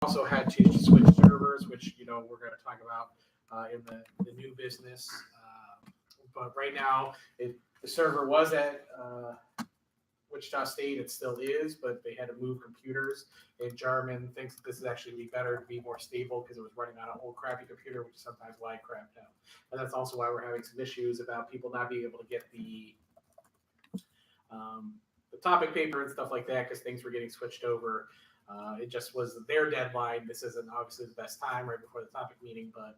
also had to switch servers, which we're going to talk about in the new business. But right now, the server was at Wichita State. It still is, but they had to move computers. And Jarman thinks that this is actually be better to be more stable because it was running on an old crappy computer, which is sometimes why it crapped out. And that's also why we're having some issues about people not being able to get the topic paper and stuff like that because things were getting switched over. It just was their deadline. This isn't obviously the best time right before the topic meeting, but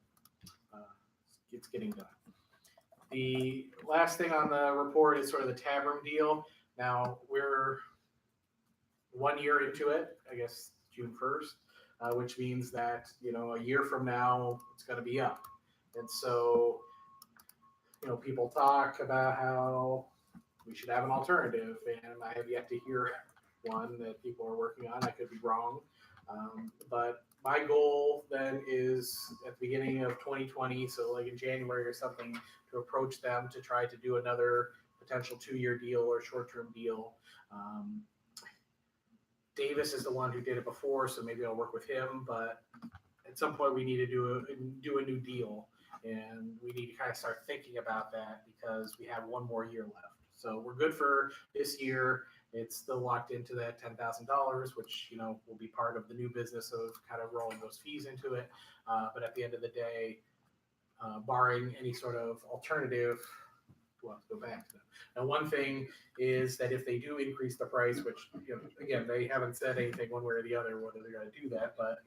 it's getting done. The last thing on the report is sort of the tab room deal. Now we're 1 year into it, I guess June 1st, which means that, a year from now it's going to be up. And so, people talk about how we should have an alternative, and I have yet to hear one that people are working on. I could be wrong. But my goal then is at the beginning of 2020, so like in January or something, to approach them to try to do another potential 2-year deal or short-term deal. Davis is the one who did it before, so maybe I'll work with him. But at some point, we need to do a new deal, and we need to kind of start thinking about that because we have 1 more year left. So we're good for this year. It's still locked into that $10,000, which will be part of the new business of kind of rolling those fees into it. But at the end of the day, barring any sort of alternative, we'll have to go back to them. Now, one thing is that if they do increase the price, which again they haven't said anything one way or the other whether they're going to do that, but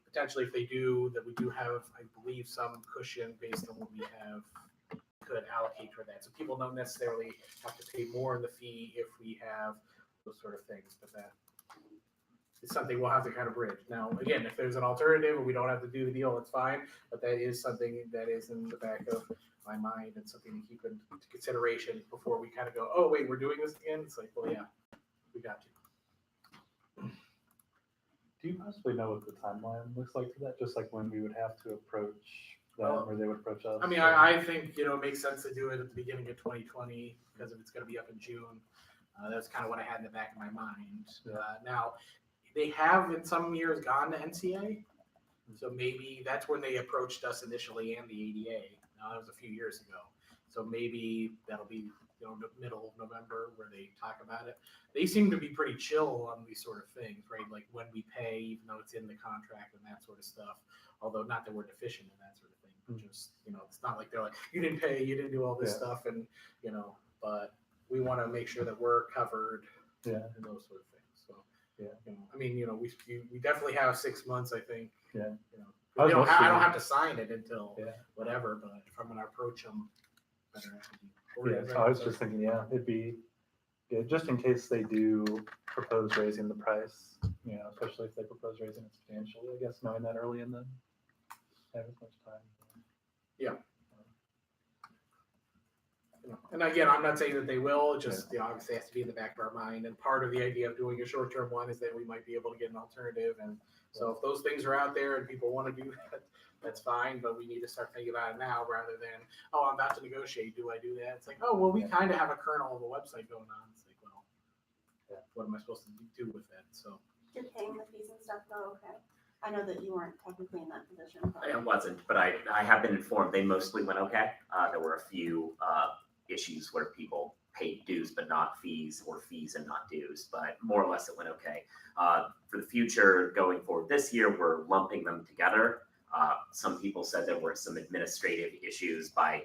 potentially if they do, that we do have, I believe, some cushion based on what we have could allocate for that. So people don't necessarily have to pay more in the fee if we have those sort of things, but that is something we'll have to kind of bridge. Now, again, if there's an alternative and we don't have to do the deal, it's fine, but that is something that is in the back of my mind and something to keep into consideration before we kind of go, oh, wait, we're doing this again? It's like, well, yeah, we got to. Do you possibly know what the timeline looks like for that? Just like when we would have to approach them or they would approach us? I mean, I think, it makes sense to do it at the beginning of 2020 because if it's going to be up in June, that's kind of what I had in the back of my mind. Yeah. Now, they have in some years gone to NCA, so maybe that's when they approached us initially and the ADA. Now, that was a few years ago. So maybe that'll be the middle of November where they talk about it. They seem to be pretty chill on these sort of things, right? Like when we pay, even though it's in the contract and that sort of stuff. Although not that we're deficient in that sort of thing. Mm-hmm. Just, it's not like they're like, you didn't pay, you didn't do all this stuff. And, but we want to make sure that we're covered and those sort of things. So, I mean, we definitely have 6 months, I think. Yeah. I don't have to sign it until whatever, but if I'm going to approach them, better have to be. So I was just thinking, it'd be good just in case they do propose raising the price, especially if they propose raising it substantially, I guess, knowing that early and then have as much time. Yeah. And again, I'm not saying that they will, it just obviously has to be in the back of our mind. And part of the idea of doing a short-term one is that we might be able to get an alternative. And so if those things are out there and people want to do that, that's fine, but we need to start thinking about it now rather than, oh, I'm about to negotiate. Do I do that? It's like, oh, well, we kind of have a kernel of a website going on. It's like, well, what am I supposed to do with that? So you're paying the fees and stuff, though, okay? I know that you weren't technically in that position. I wasn't, but I have been informed they mostly went okay. There were a few issues where people paid dues but not fees, or fees and not dues, but more or less it went okay. For the future, going forward this year, we're lumping them together. Some people said there were some administrative issues by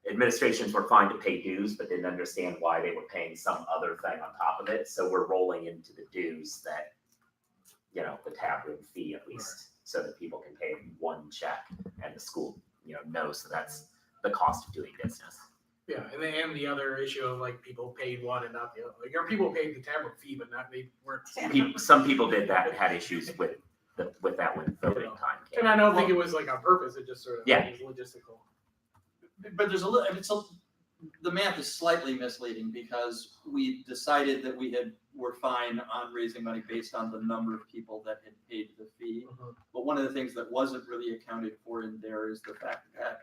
administrations were fine to pay dues, but didn't understand why they were paying some other thing on top of it. So we're rolling into the dues that, the tab room fee at least, so that people can pay one check and the school, knows that that's the cost of doing business. Yeah, and the other issue of like people paid one and not the other. Like, or people paid the tab room fee, but they weren't. Some people did that and had issues with that when voting time came. And I don't think it was like on purpose. It just sort of was logistical. But there's the math is slightly misleading because we decided that we're fine on raising money based on the number of people that had paid the fee. Uh-huh. But one of the things that wasn't really accounted for in there is the fact that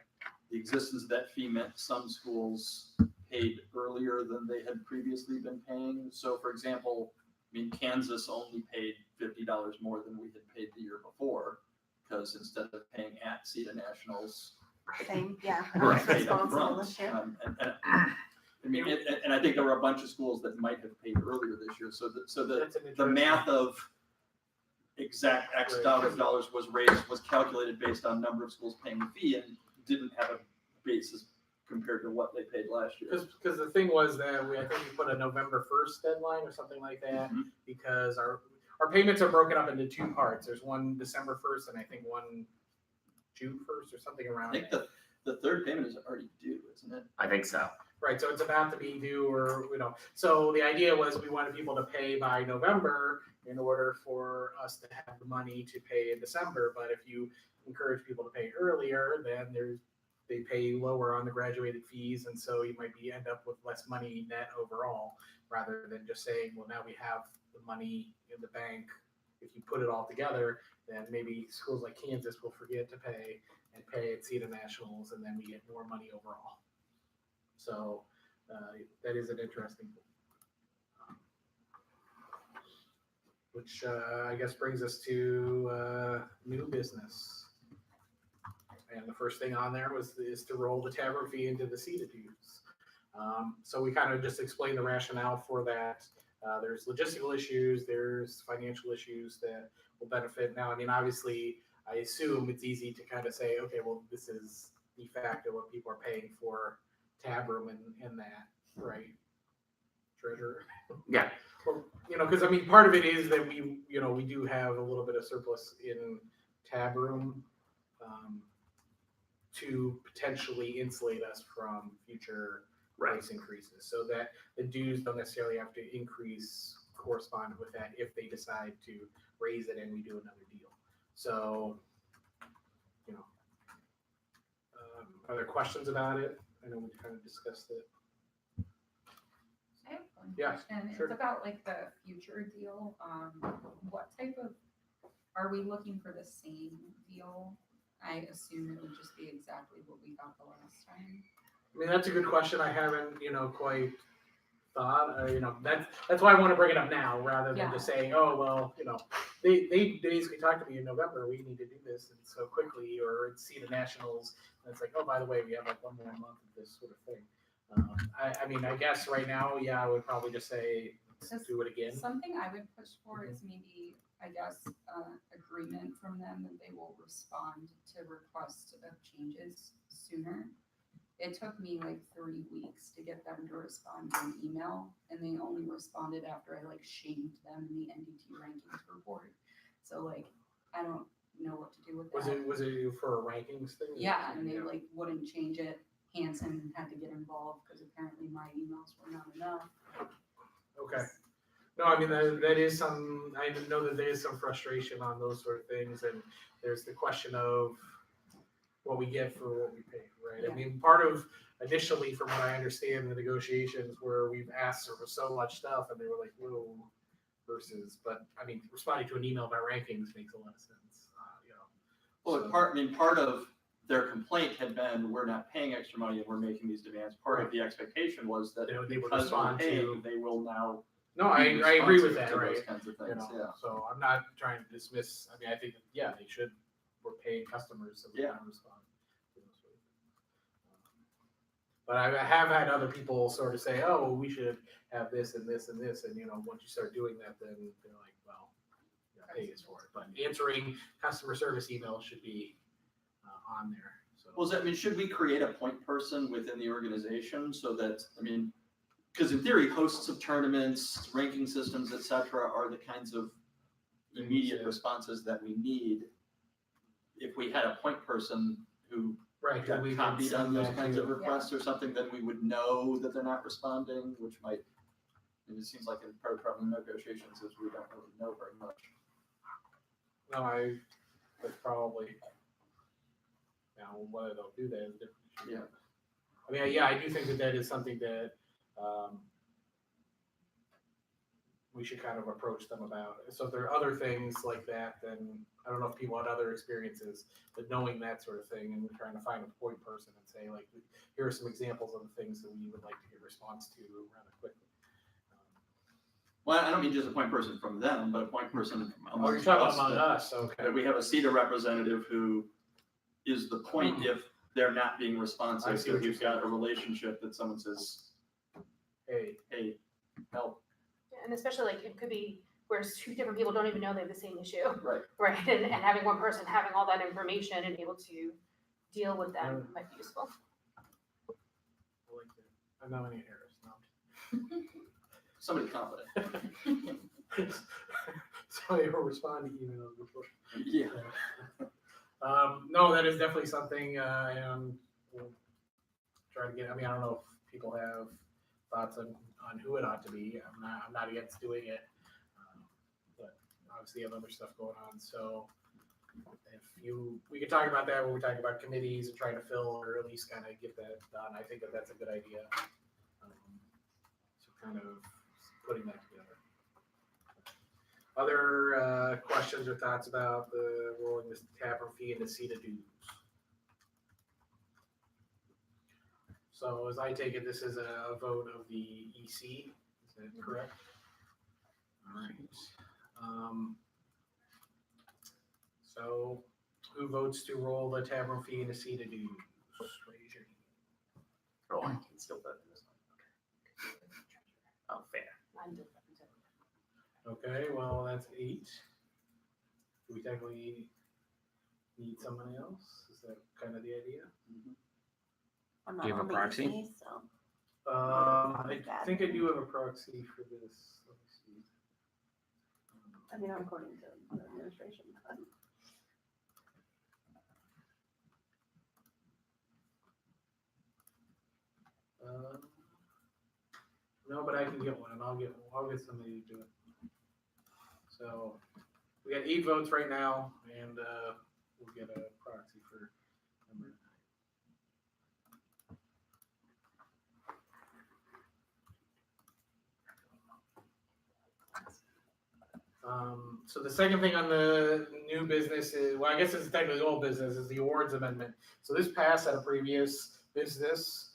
the existence of that fee meant some schools paid earlier than they had previously been paying. So, for example, Kansas only paid $50 more than we had paid the year because instead of paying at CETA Nationals, Same, yeah. I we're was paid up responsible front. this year. I mean, and I think there were a bunch of schools that might have paid earlier this year, so That's an the interesting- math of exact X Right. dollars was calculated based on number of schools paying the fee and didn't have a basis compared to what they paid last year. Because the thing was that I think we put a November 1st deadline or something like that, Mhm. because our payments are broken up into two parts. There's one December 1st and I think one June 1st or something I around think there. the third payment is already due, isn't it? I think so. Right, so it's about to be due, or, so the idea was we wanted people to pay by November in order for us to have the money to pay in December, but if you encourage people to pay earlier, then they pay lower on the graduated fees, and so you might end up with less money net overall, rather than just saying, well, now we have the money in the bank. If you put it all together, then maybe schools like Kansas will forget to pay and pay at CETA Nationals, and then we get more money overall. So that is an interesting thing. Which I guess brings us to new business. And the first thing on there is to roll the tavern fee into the CETA dues. So we kind of just explained the rationale for that. There's logistical issues, there's financial issues that will benefit. Now, I mean, obviously, I assume it's easy to kind of say, okay, well, this is de facto what people are paying for tab room and that, right? Treasurer. Yeah. Or, because I mean, part of it is that we do have a little bit of surplus in tab room to potentially insulate us from future price increases, so that the dues don't necessarily have to increase correspondent with that if they decide to raise it and we do another deal. So, are there questions about it? I know we kind of discussed it. I have one Yeah, question. sure. It's about like the future deal. What type of, are we looking for the same deal? I assume it would just be exactly what we got the last time. I mean, that's a good question. I haven't, quite thought. That's why I want to bring it up now, rather than just saying, oh well, they basically talked to me in November. We need to do this, and so quickly, or it's CETA Nationals, and it's like, oh, by the way, we have like one more month of this sort of thing. I mean, I guess right now, yeah, I would probably just say let's do it again. Something I would push for is maybe, I guess, agreement from them that they will respond to requests of changes sooner. It took me like 3 weeks to get them to respond to an email, and they only responded after I like shamed them in the NDT rankings report. So like, I don't know what to do with that. Was it for a rankings thing? Yeah, and they like wouldn't change it. Hanson had to get involved because apparently my emails were not enough. Okay. No, I mean, that is some, I know that there is some frustration on those sort of things, and there's the question of what we get for what we pay, right? Yeah. I mean, part of, initially, from what I understand, the negotiations where we've asked for so much stuff, and they were like, whoa, versus, but, I mean, responding to an email about rankings makes a lot of sense, Well, So- part of their complaint had been, we're not paying extra money and we're making these demands. Part of the expectation was that They would because we're respond to- paying, they will now. No, I be agree with responsive that, to right? Those kinds of things, yeah. So I'm not trying to dismiss, I mean, I think, yeah, they should, we're paying customers, so we Yeah. can respond to those sort of things. But I have had other people sort of say, oh, well, we should have this and this and this, and once you start doing that, then they're like, well, you gotta pay us for it. But answering customer service emails should be on there, so. Well, should we create a point person within the organization so that, because in theory, hosts of tournaments, ranking systems, et cetera, are the kinds of immediate Yeah. responses that we need. If we had a point person who Right, got we copied on those kinds of to, requests or something, then we would know that they're not responding, which might, it seems like in part of the problem in negotiations is we don't really know very much. no, that's probably, now, whether they'll do that is a different issue. Yeah. I mean, yeah, I do think that is something that, we should kind of approach them about. So if there are other things like that, then I don't know if people had other experiences, but knowing that sort of thing and trying to find a point person and say, like, here are some examples of the things that we would like to get response to rather quickly. Well, I don't mean just a point person from them, but a point person Oh, you're amongst talking us. among that- us, okay. That we have a CETA representative who is the point Hmm. if they're not being I responsive, see if what you're we've got a saying. relationship that someone says, Hey, hey, help. And especially like it could be where two different people don't even know they have the same issue, Right. right? And having one person having all that information and able to deal with them might be useful. I like that. I nominate Harris, no. Somebody competent. Somebody will respond to emails before. Yeah. No, that is definitely something, and we'll try to get, I mean, I don't know if people have thoughts on who it ought to be. I'm not against doing it. But obviously you have other stuff going on, so we could talk about that when we talk about committees and trying to fill or at least kind of get that done. I think that that's a good idea. So kind of putting that together. Other questions or thoughts about the rolling this tavern fee into CETA dues? So as I take it, this is a vote of the EC, is that correct? All right. So who votes to roll the tavern fee into CETA dues? Raise your hand. Oh, I can still vote in this one. Okay. Oh, fair. I'm different. Okay, well, that's 8. Do we technically need someone else? Is that kind of the idea? I'm Do not you have on a the proxy? EC, so. I think I do have a proxy for this. Let me see. I mean, according to the administration. No, but I can get one, and I'll get somebody to do it. So we got 8 votes right now, and we'll get a proxy for number 9. So the second thing on the new business is, well, I guess it's technically old business, is the awards amendment. So this passed at a previous business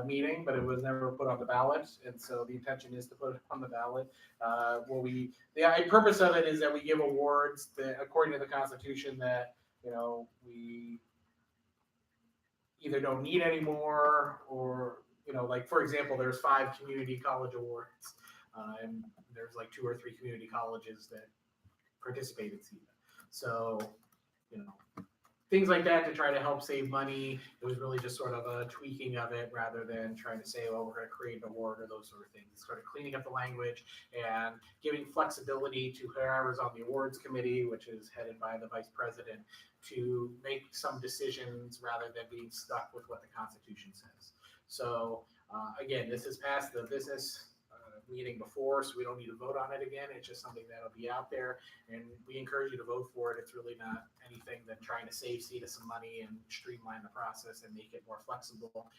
meeting, but it was never put on the ballot, and so the intention is to put it on the ballot. The purpose of it is that we give awards that, according to the Constitution, that, you know, we either don't need anymore, or, you know, like, for example, there's 5 community college awards, and there's like 2 or 3 community colleges that participate in CETA. So, you know, things like that to try to help save money. It was really just sort of a tweaking of it rather than trying to say, well, we're going to create an award or those sort of things. Sort of cleaning up the language and giving flexibility to whoever's on the awards committee, which is headed by the vice president, to make some decisions rather than being stuck with what the Constitution says. So again, this has passed the business meeting before, so we don't need to vote on it again. It's just something that'll be out there, and we encourage you to vote for it. It's really not anything than trying to save CETA some money and streamline the process and make it more flexible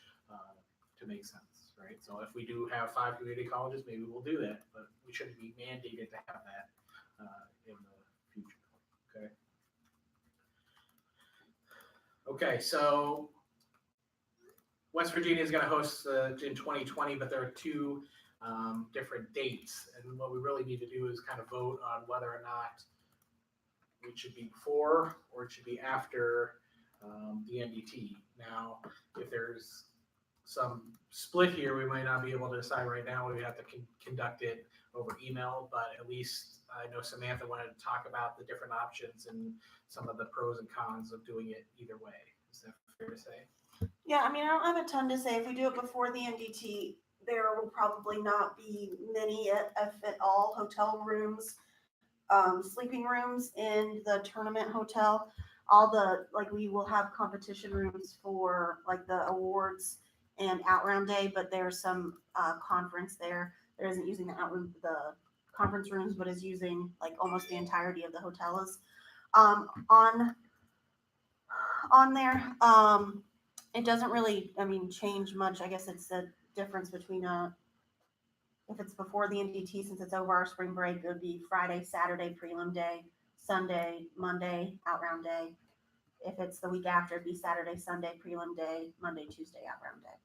to make sense, right? So if we do have 5 community colleges, maybe we'll do that, but we shouldn't be mandated to have that in the future, okay? Okay, so West Virginia is going to host in 2020, but there are 2 different dates, and what we really need to do is kind of vote on whether or not it should be before or it should be after the NDT. Now, if there's some split here, we might not be able to decide right now. We have to conduct it over email, but at least I know Samantha wanted to talk about the different options and some of the pros and cons of doing it either way. Is that fair to say? Yeah, I mean, I don't have a ton to say. If we do it before the NDT, there will probably not be many, if at all, hotel rooms, sleeping rooms in the tournament hotel. All the, like, we will have competition rooms for like the awards and outround day, but there's some conference there. There isn't using the the conference rooms, but is using like almost the entirety of the hotels. On there, it doesn't really, I mean, change much. I guess it's the difference between if it's before the NDT, since it's over our spring break, it would be Friday, Saturday prelim day, Sunday, Monday outround day. If it's the week after, it'd be Saturday, Sunday prelim day, Monday, Tuesday outround day.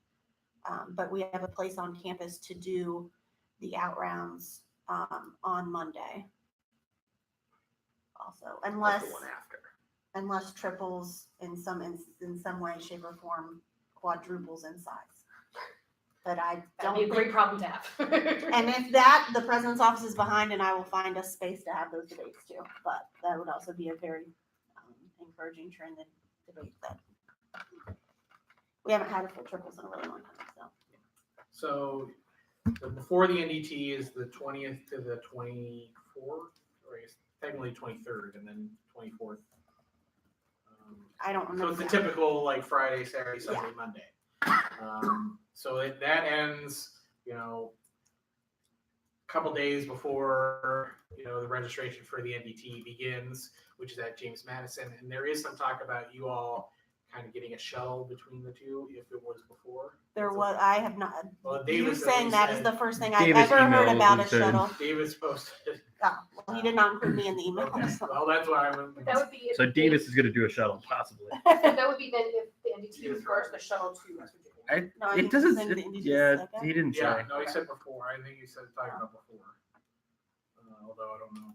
But we have a place on campus to do the outrounds on Monday. Also, That's unless the one after. triples in some way, shape, or form quadruples in size. But I That'd don't be a great think, problem to have. and if that, the president's office is behind, and I will find a space to have those debates too. But that would also be a very encouraging trend and debate that we haven't had a full triples in a really long time. So So before the NDT is the 20th to the 24th, or I guess technically 23rd, and then 24th. I don't So remember. it's the typical like Friday, Saturday, Yeah. Sunday, Monday. So that ends, a couple days before, the registration for the NDT begins, which is at James Madison. And there is some talk about you all kind of getting a shuttle between the two if it was before. There was, I have not, Well, you Davis saying always that is said- the first thing I've Davis ever heard emailed about a and said- shuttle. Davis posted. Oh, well, he did not include me in the email. Okay, so. well, that's why I was. That would be. So Davis is gonna do a shuttle, possibly. That would be then if the NDT refers the shuttle to West Virginia. No, I It think doesn't, he's saying the NDT is yeah, second. he didn't Yeah, say. no, he said before. I think he said talking about before. Although I don't know.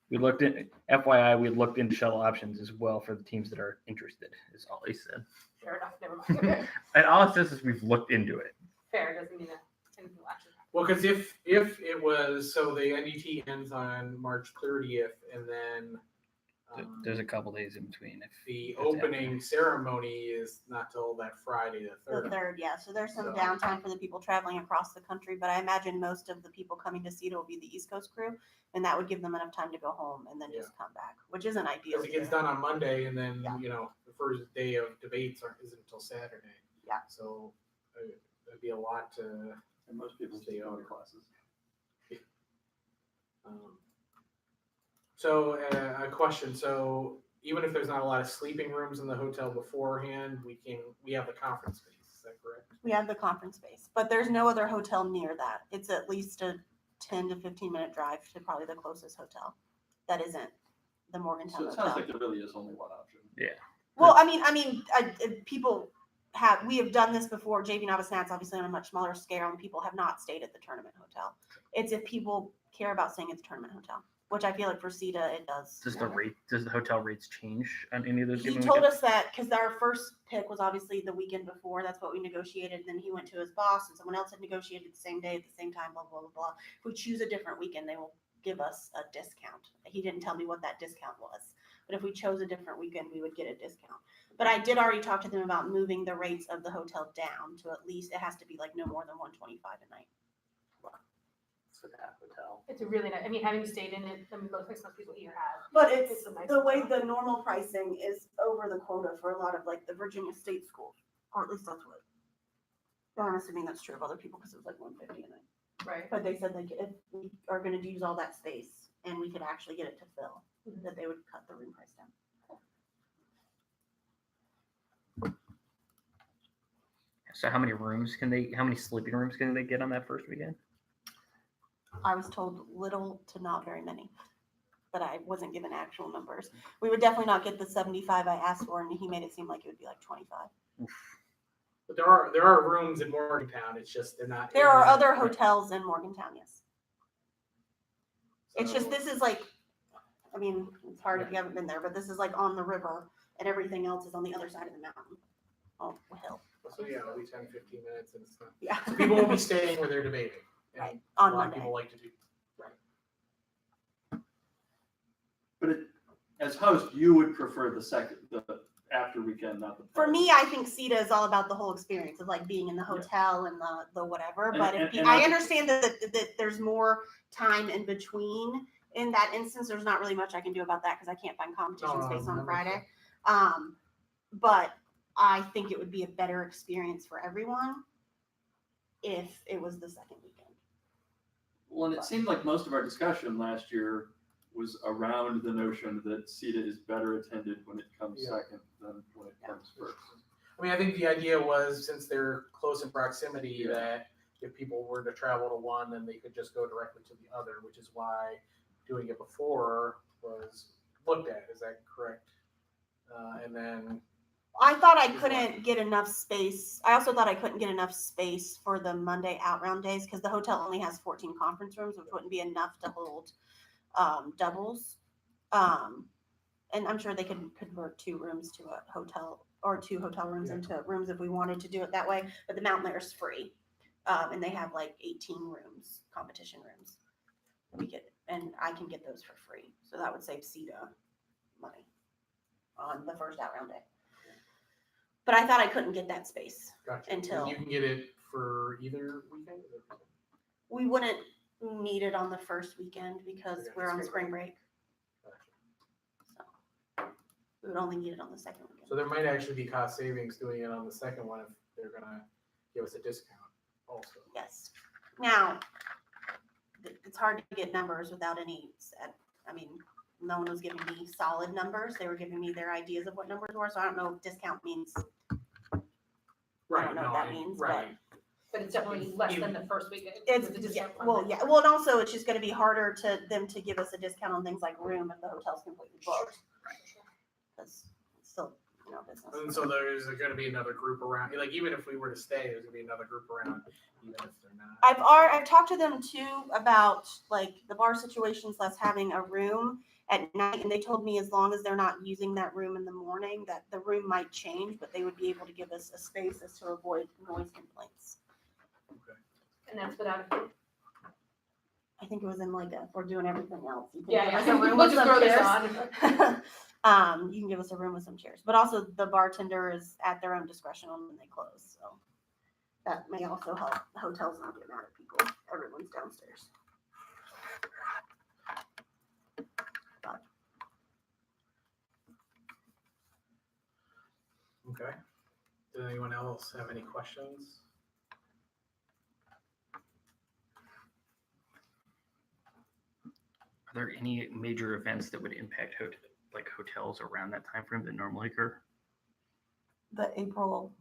We looked at, FYI, we looked into shuttle options as well for the teams that are interested, is all he said. Fair enough, never mind. And all it says is we've looked into it. Fair, doesn't mean that anything will actually happen. Well, because if it was, so the NDT ends on March 30th, and then There's a couple days in between. the it's opening ceremony is not till that Friday the The 3rd. third, yeah. So there's some So- downtime for the people traveling across the country, but I imagine most of the people coming to CETA will be the East Coast crew, and that would give them enough time to go home and then just come back, which isn't ideal. Because it gets either. done on Monday, and then, Yeah. the first day of debates isn't until Saturday. Yeah. So that'd be a lot to. And most people stay Stay on over. classes. So a question, so even if there's not a lot of sleeping rooms in the hotel beforehand, we have the conference space, is that correct? We have the conference space, but there's no other hotel near that. It's at least a 10 to 15-minute drive to probably the closest hotel. That isn't the Morgantown So it Hotel. sounds like there really is only one option. Well, we have done this before. JV Navasnat's obviously on a much smaller scale, and people have not stayed at the tournament hotel. It's if people care about staying at the tournament hotel, which I feel like for CETA it does. Does the hotel rates change on any of those He given told weekends? us that because our first pick was obviously the weekend before. That's what we negotiated. And then he went to his boss, and someone else had negotiated the same day at the same time. Blah blah blah blah. If we choose a different weekend, they will give us a discount. He didn't tell me what that discount was, but if we chose a different weekend, we would get a discount. But I did already talk to them about moving the rates of the hotel down to at least it has to be like no more than $125 a night. For that hotel. It's a really nice, having stayed in it, most people here have. But It's a nice the way hotel. the normal pricing is over the quota for a lot of like the Virginia State schools, or at least that's what. I'm assuming that's true of other people because it was like $150 a night. Right. But they said like if we are going to use all that space and we could actually get it to fill, that they would cut the room price down. So how many sleeping rooms can they get on that first weekend? I was told little to not very many, but I wasn't given actual numbers. We would definitely not get the 75 I asked for, and he made it seem like it would be like 25. But there are rooms in Morgantown, it's just they're not. There in are the- other hotels in Morgantown, yes. It's just, So- this is like, it's hard if you haven't been there, but this is like on the river and everything else is on the other side of the mountain. Oh, hill. So yeah, it'll be 10, 15 minutes and it's not. Yeah. So people will be staying where they're debating. and Right, A on lot of Monday. people like to do. But as host, you would prefer the after weekend, not the. For me, I think CETA is all about the whole experience of like being in the hotel and the whatever. And- But and I I- understand that there's more time in between. In that instance, there's not really much I can do about that because I can't find competition No, space on no, Friday. But I think it would be a better experience for everyone if it was the second weekend. Well, and it seemed like most of our discussion last year was around the notion that CETA is better attended when it comes Yeah. second than when it comes first. I think the idea was since they're close in proximity Yeah. that if people were to travel to one, then they could just go directly to the other, which is why doing it before was looked at. Is that correct? And then I thought I couldn't get enough space. I also thought I couldn't get enough space for the Monday out round days because the hotel only has 14 conference rooms, which wouldn't be enough to hold doubles. And I'm sure they could convert 2 rooms to a hotel or 2 hotel rooms Yeah. into rooms if we wanted to do it that way. But the Mountain Lair is free, and they have like 18 rooms, competition rooms. And I can get those for free, so that would save CETA money on the first out round day. But I thought I couldn't get that space. Gotcha. Until- And you can get it for either weekend? We wouldn't need it on the first weekend because Okay, we're on spring spring break, so we would only need it on the second weekend. So there might actually be cost savings doing it on the second one if they're gonna give us a discount also. Yes. Now, it's hard to get numbers without any set. I mean, no one was giving me solid numbers. They were giving me their ideas of what numbers were. So I don't know if discount means, Right, know what no, that means, right. But it's definitely less than the first weekend. it's, with the yeah, discount well, content. yeah. Well, and also it's just gonna be harder to them to give us a discount on things like room if the hotel's completely booked. Because it's still, business. And so there's gonna be another group around, like even if we were to stay, there's gonna be another group around, even if they're not. I've talked to them too about like the bar situations, less having a room at night, and they told me as long as they're not using that room in the morning, that the room might change, but they would be able to give us a space as to avoid noise complaints. And that's without a fee. I think it was in like if we're doing everything else. You can Yeah, give us yeah. a room We'll with just some throw this chairs. You can give us a room with some chairs, but also the bartender is at their own discretion on when they close, so that may also help hotels not get mad at people. Everyone's downstairs. Okay. Does anyone else have any questions? Are there any major events that would impact hotels around that time frame that normally occur? The April,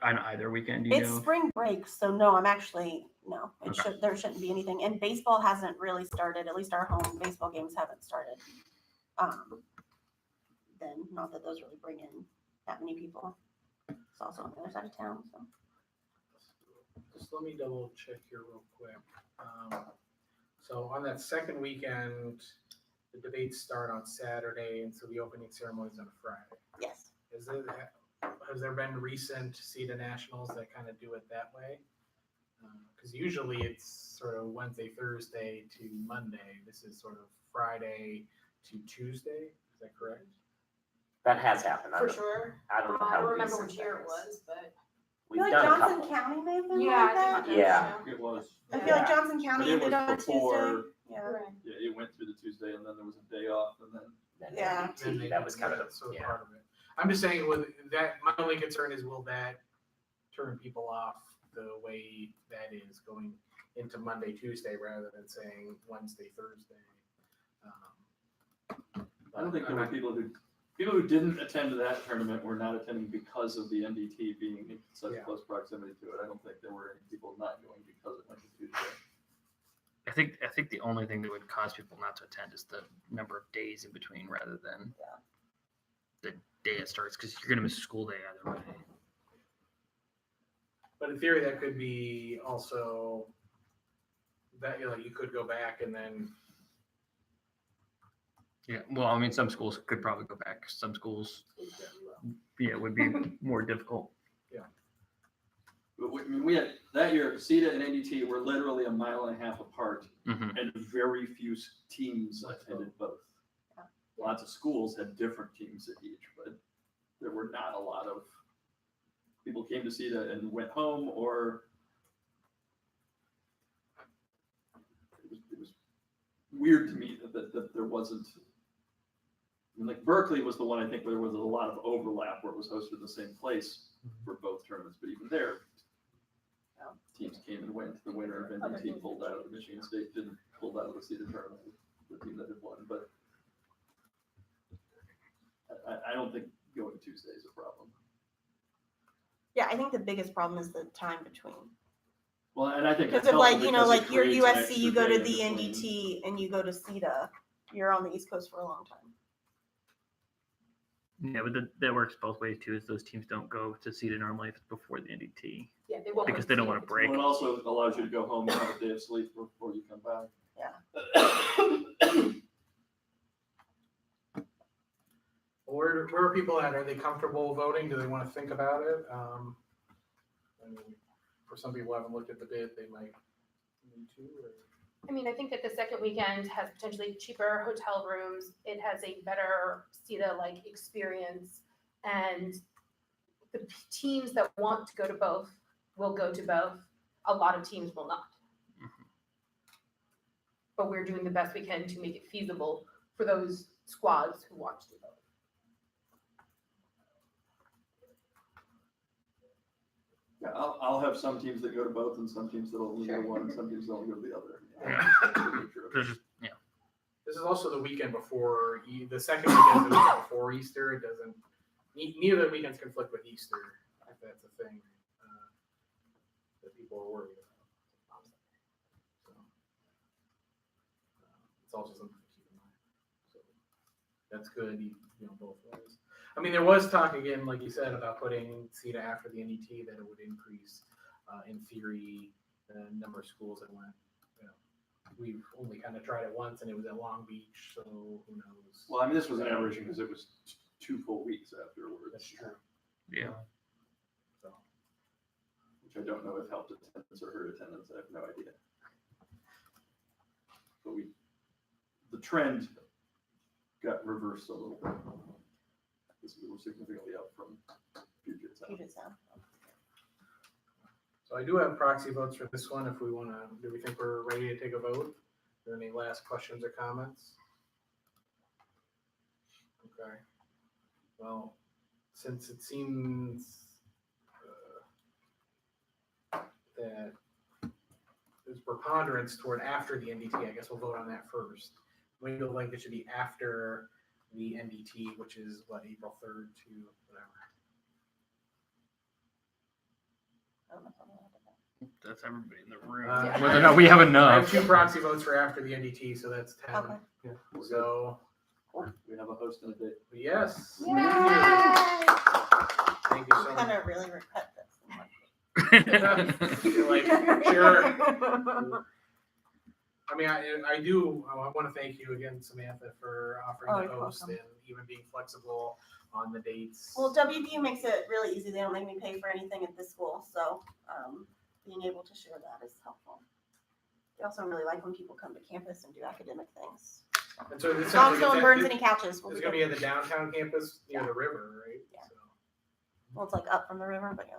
On either weekend, you it's know? spring break, so no, no, Okay. there shouldn't be anything. And baseball hasn't really started, at least our home baseball games haven't started. Then, not that those really bring in that many people. It's also on the other side of town, so. Just let me double check here real quick. So on that second weekend, the debates start on Saturday, and so the opening ceremony is on Friday. Yes. Has there been recent CETA Nationals that kind of do it that way? Because usually it's sort of Wednesday, Thursday to Monday. This is sort of Friday to Tuesday. Is that correct? That has happened. For sure. I don't know I how don't remember recent which year that it is. was, but. I We've feel like done a Johnson couple. County may have been Yeah, like I that. think Yeah. It was. I feel like Yeah. Johnson County But it ended was on a Tuesday. before- Yeah. Right. Yeah, it went through the Tuesday and then there was a day off and then. Yeah. Then That was kind of, sort of yeah. part of it. I'm just saying with that, my only concern is will that turn people off the way that is going into Monday, Tuesday, rather than saying Wednesday, Thursday. I don't think there I'm were people who didn't attend that tournament were not attending because of the NDT being in such Yeah. close proximity to it. I don't think there were any people not going because it went to Tuesday. I think the only thing that would cause people not to attend is the number of days in between rather than the day it starts, because you're gonna miss a school day either way. But in theory, that could be also that you could go back and then Yeah, well, I mean, some schools could probably go back. Some schools, it would be more difficult. But we had, that year, CETA and NDT were literally a mile and a half apart Mhm. and very few teams attended both. Yeah. Lots of schools had different teams at each, but there were not a lot of people came to CETA and went home, or it was weird to me that there wasn't. I mean, like Berkeley was the one I think where there was a lot of overlap where it was hosted in the same place for both tournaments, but even there, teams came and went. The winner of NDT pulled out of Michigan State, didn't pull out of the CETA tournament, the team that had won, but I don't think going Tuesday is a problem. Yeah, I think the biggest problem is the time between. Well, and I think Because that's of like, helpful you know, because it like your creates an USC, extra you go to day the in between. NDT and you go to CETA, you're on the East Coast for a long time. Yeah, but that works both ways too. Is those teams don't go to CETA normally if it's before the NDT Yeah, they won't. because they don't want to break. Well, it also allows you to go home and have a day of sleep before you come back. Where are people at? Are they comfortable voting? Do they want to think about it? I mean, for some people who haven't looked at the bid, they might need to. Or... I mean, I think that the second weekend has potentially cheaper hotel rooms. It has a better CETA-like experience. And the teams that want to go to both will go to both. A lot of teams will not. But we're doing the best we can to make it feasible for those squads who want to do both. Yeah, I'll have some teams that go to both and some teams that'll only go to one and some teams that'll go to the other. There's just This is also the weekend before, the second weekend is the weekend before Easter. It doesn't, neither of the weekends conflict with Easter, if that's a thing that people are worried about. So, it's also something to keep in mind. So, that's good, both ways. I mean, there was talk again, like you said, about putting CETA after the NDT, that it would increase, in theory, the number of schools that went. We've only kind of tried it once, and it was at Long Beach, so who knows? Well, I mean, this was an aberration because it was 2 full weeks afterwards. That's true. yeah. So, Which I don't know if helped attendance or hurt attendance. I have no idea. But the trend got reversed a little bit. Because we were significantly up from Puget Sound. Puget Sound. So I do have proxy votes for this one. If we want to, do we think we're ready to take a vote? Are there any last questions or comments? Okay. Well, since it seems that there's preponderance toward after the NDT, I guess we'll vote on that first. We feel like it should be after the NDT, which is what, April 3rd to whatever. I don't know if I'm allowed to vote. That's everybody in the room. Yeah. Whether or not we have I have enough. 2 proxy votes for after the NDT, so that's 10. Okay. Yeah, So, we have a host and a date. yes. Yay! Thank you so Kind much. of really regret this. Like, sure. I mean, I do, I want to thank you again, Samantha, for offering Oh, to you're host welcome. and even being flexible on the dates. Well, WVU makes it really easy. They don't make me pay for anything at this school, so being able to share that is helpful. They also really like when people come to campus and do academic things. And so this As long sounds as no one like burns it's any couches, we'll it's be gonna good. be at the downtown campus near the river, right? Yeah. So, Well, it's like up from the river, but yeah.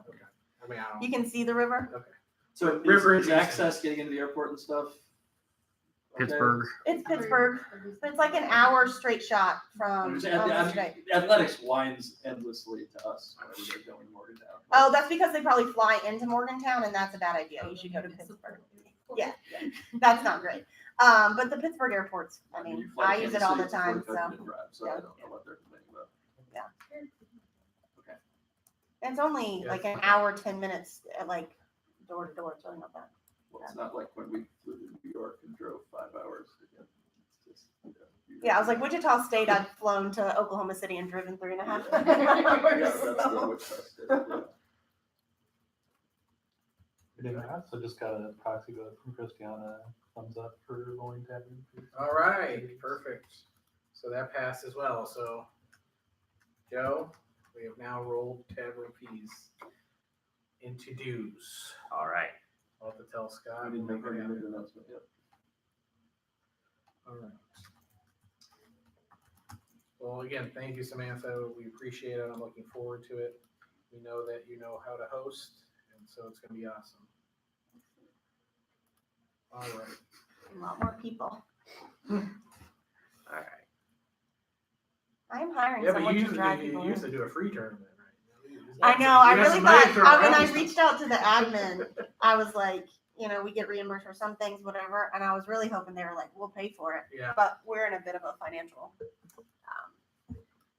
I mean, I don't. You can see the river. So River is is- access getting into the airport and stuff? okay? Pittsburgh. It's Pittsburgh, but it's like an hour straight shot from Athletics whines endlessly to us whenever they're going to Morgantown. Oh, that's because they probably fly into Morgantown, and that's a bad idea. You should go to Pittsburgh. Yeah, that's not great. But the Pittsburgh airport's, I You mean, fly I to use it Kansas all the City, time, it's a 45 so. minute drive, so yeah. I don't know what they're complaining about. It's only Yeah. like an hour, 10 minutes, like door to door. It's really not bad. Well, it's not like when we flew to New York and drove 5 hours to get. It's just, Yeah, I was like, Wichita State, I've flown to Oklahoma City and driven 3.5 Yeah, hours. that's the so. Wichita State, yeah. So just got a proxy vote from Christiana, thumbs up for rolling tab. All right, perfect. So that passed as well. So, Joe, we have now rolled tavern fees into dues. All right. I'll have to tell Scott. I didn't We'll make make it any happen. announcement yet. All right. Well, again, thank you, Samantha. We appreciate it. I'm looking forward to it. We know that you know how to host, and so it's going to be awesome. All right. A lot more people. All right. I'm hiring Yeah, but someone you to drive usually, people. you in. used to do a free tournament, right? I know. I You got really some money thought to throw when I around. reached out to the admin, I was like, we get reimbursed for some things, whatever. And I was really hoping they were like, we'll pay for it. Yeah. But we're in a bit of a financial.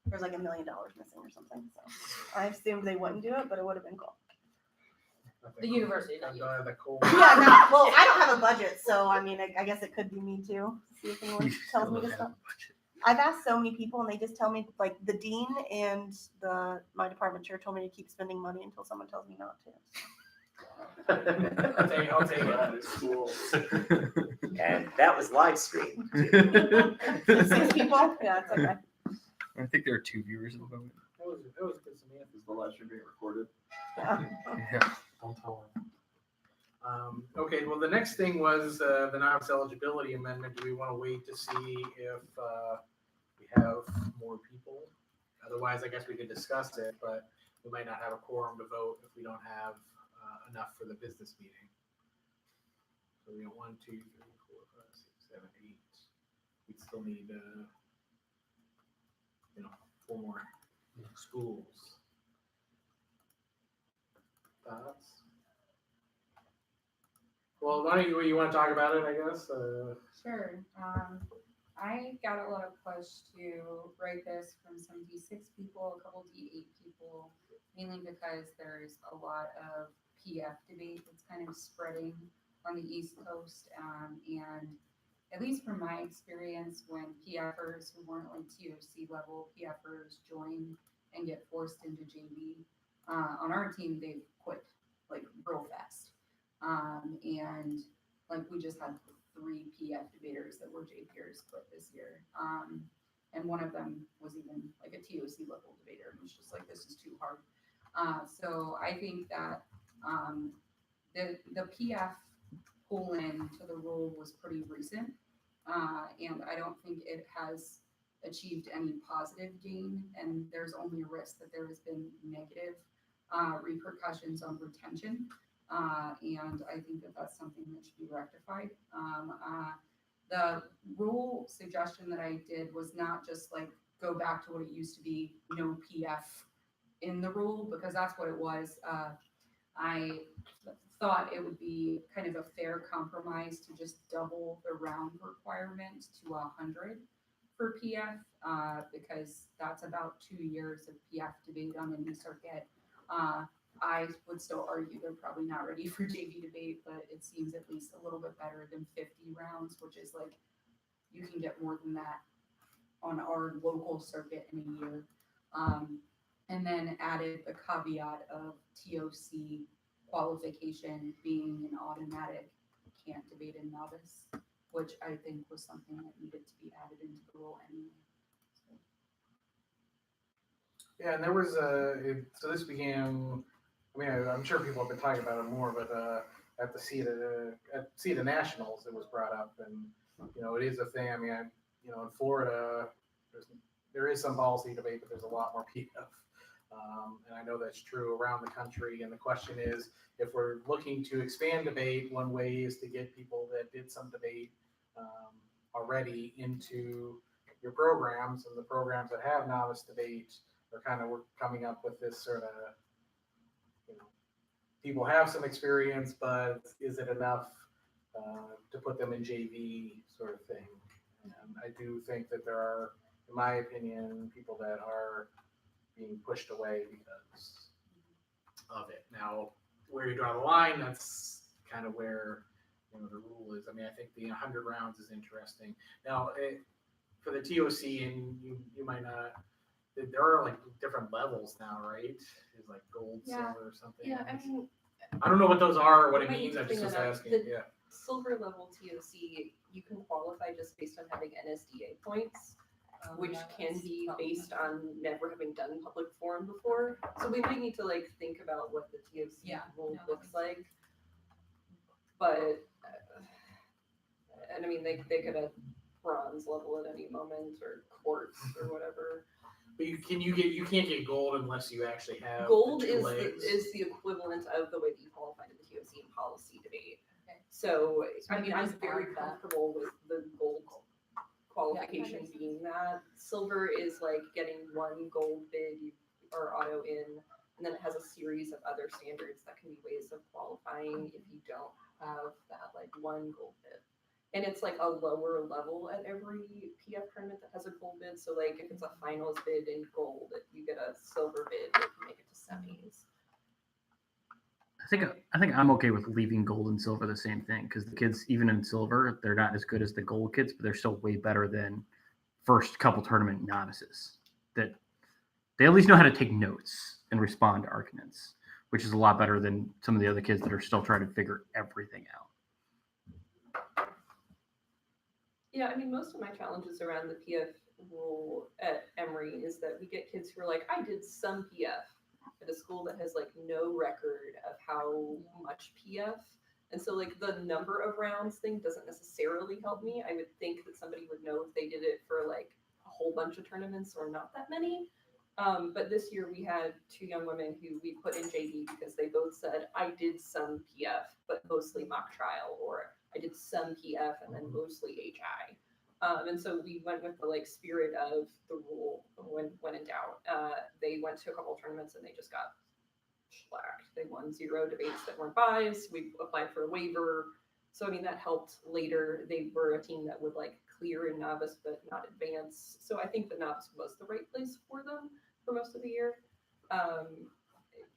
There's like $1 million missing or something. So I assumed they wouldn't do it, but it would have been cool. The university, not you. The cold. Yeah, no, well, I don't have a budget, so I mean, I guess it could be me too. See if anyone tells me to stop. I've asked so many people and they just tell me, like, the dean and my department chair told me to keep spending money until someone tells me not to. I'll take it. That is cool. And that was live streamed. 6 people? Yeah, it's okay. I think there are 2 viewers at the moment. That was good, Samantha. Is the live stream being recorded? Yeah. Yeah. Don't tell her. Okay, well, the next thing was the novice eligibility amendment. Do we want to wait to see if we have more people? Otherwise, I guess we could discuss it, but we might not have a quorum to vote if we don't have enough for the business meeting. So we have 1, 2, 3, 4, 5, 6, 7, 8. We'd still need, 4 more schools. Thoughts? Well, why don't you want to talk about it, I guess? Sure. I got a lot of push to write this from some D6 people, a couple D8 people, mainly because there's a lot of PF debate that's kind of spreading on the East Coast. And at least from my experience, when PFers who weren't like TOC level PFers join and get forced into JV, on our team, they've quit like real fast. And like we just had 3 PF debaters that were JPers quit this year. And one of them was even like a TOC level debater and was just like, this is too hard. So I think that the PF pull in to the rule was pretty recent. And I don't think it has achieved any positive gain. And there's only a risk that there has been negative repercussions on retention. And I think that that's something that should be rectified. The rule suggestion that I did was not just like go back to what it used to be, no PF in the rule, because that's what it was. I thought it would be kind of a fair compromise to just double the round requirement to 100 for PF, because that's about 2 years of PF debate on any circuit. I would still argue they're probably not ready for JV debate, but it seems at least a little bit better than 50 rounds, which is like, you can get more than that on our local circuit in a year. And then added the caveat of TOC qualification being an automatic, can't debate in novice, which I think was something that needed to be added into the rule anyway. Yeah, and there was so this began. I mean, I'm sure people have been talking about it more, but at the CETA Nationals, it was brought up, and it is a thing. I mean, in Florida, there is some policy debate, but there's a lot more PF, and I know that's true around the country. And the question is, if we're looking to expand debate, one way is to get people that did some debate already into your programs, and the programs that have novice debate are kind of coming up with this sort of, people have some experience, but is it enough to put them in JV sort of thing? And I do think that there are, in my opinion, people that are being pushed away because of it. Now, where you draw the line, that's kind of where the rule is. I mean, I think the 100 rounds is interesting. Now, for the TOC, and you might not. There are like different levels now, right? It's like gold, Yeah. silver, or something. Yeah, I mean, I don't know what those are, or what it might means. need I to just bring was that up. asking. The- Yeah. silver level TOC, you can qualify just based on having NSDA points, which can be based on never having done public forum before. So we might need to like think about what the TOC Yeah, rule no, that looks makes like. But, and I mean, they could have bronze level at any moment or quartz or whatever. But you can't get gold unless you actually have Gold the two is legs. the equivalent of the way that you qualify in the TOC and policy debate. Okay. So, So I we mean, can I'm just very add that. comfortable with the gold qualification makes being that. Silver is like getting one gold bid or auto in, and then it has a series of other standards that can be ways of qualifying if you don't have that like one gold bid. And it's like a lower level at every PF tournament that has a gold bid. So like if it's a finals bid in gold, you get a silver bid if you make it to semis. I think I'm okay with leaving gold and silver the same thing, because the kids, even in silver, they're not as good as the gold kids, but they're still way better than first couple tournament novices that they at least know how to take notes and respond to arguments, which is a lot better than some of the other kids that are still trying to figure everything out. Yeah, I mean, most of my challenges around the PF rule at Emory is that we get kids who are like, I did some PF at a school that has like no record of how much PF. And so like the number of rounds thing doesn't necessarily help me. I would think that somebody would know if they did it for like a whole bunch of tournaments or not that many. But this year we had 2 young women who we put in JV because they both said, I did some PF, but mostly mock trial, or I did some PF and then mostly HI. And so we went with the like spirit of the rule when in doubt. They went to a couple of tournaments and they just got shellacked. They won 0 debates that weren't buys. We applied for a waiver. So I mean that helped later. They were a team that would like clear in novice but not advance. So I think the novice was the right place for them for most of the year.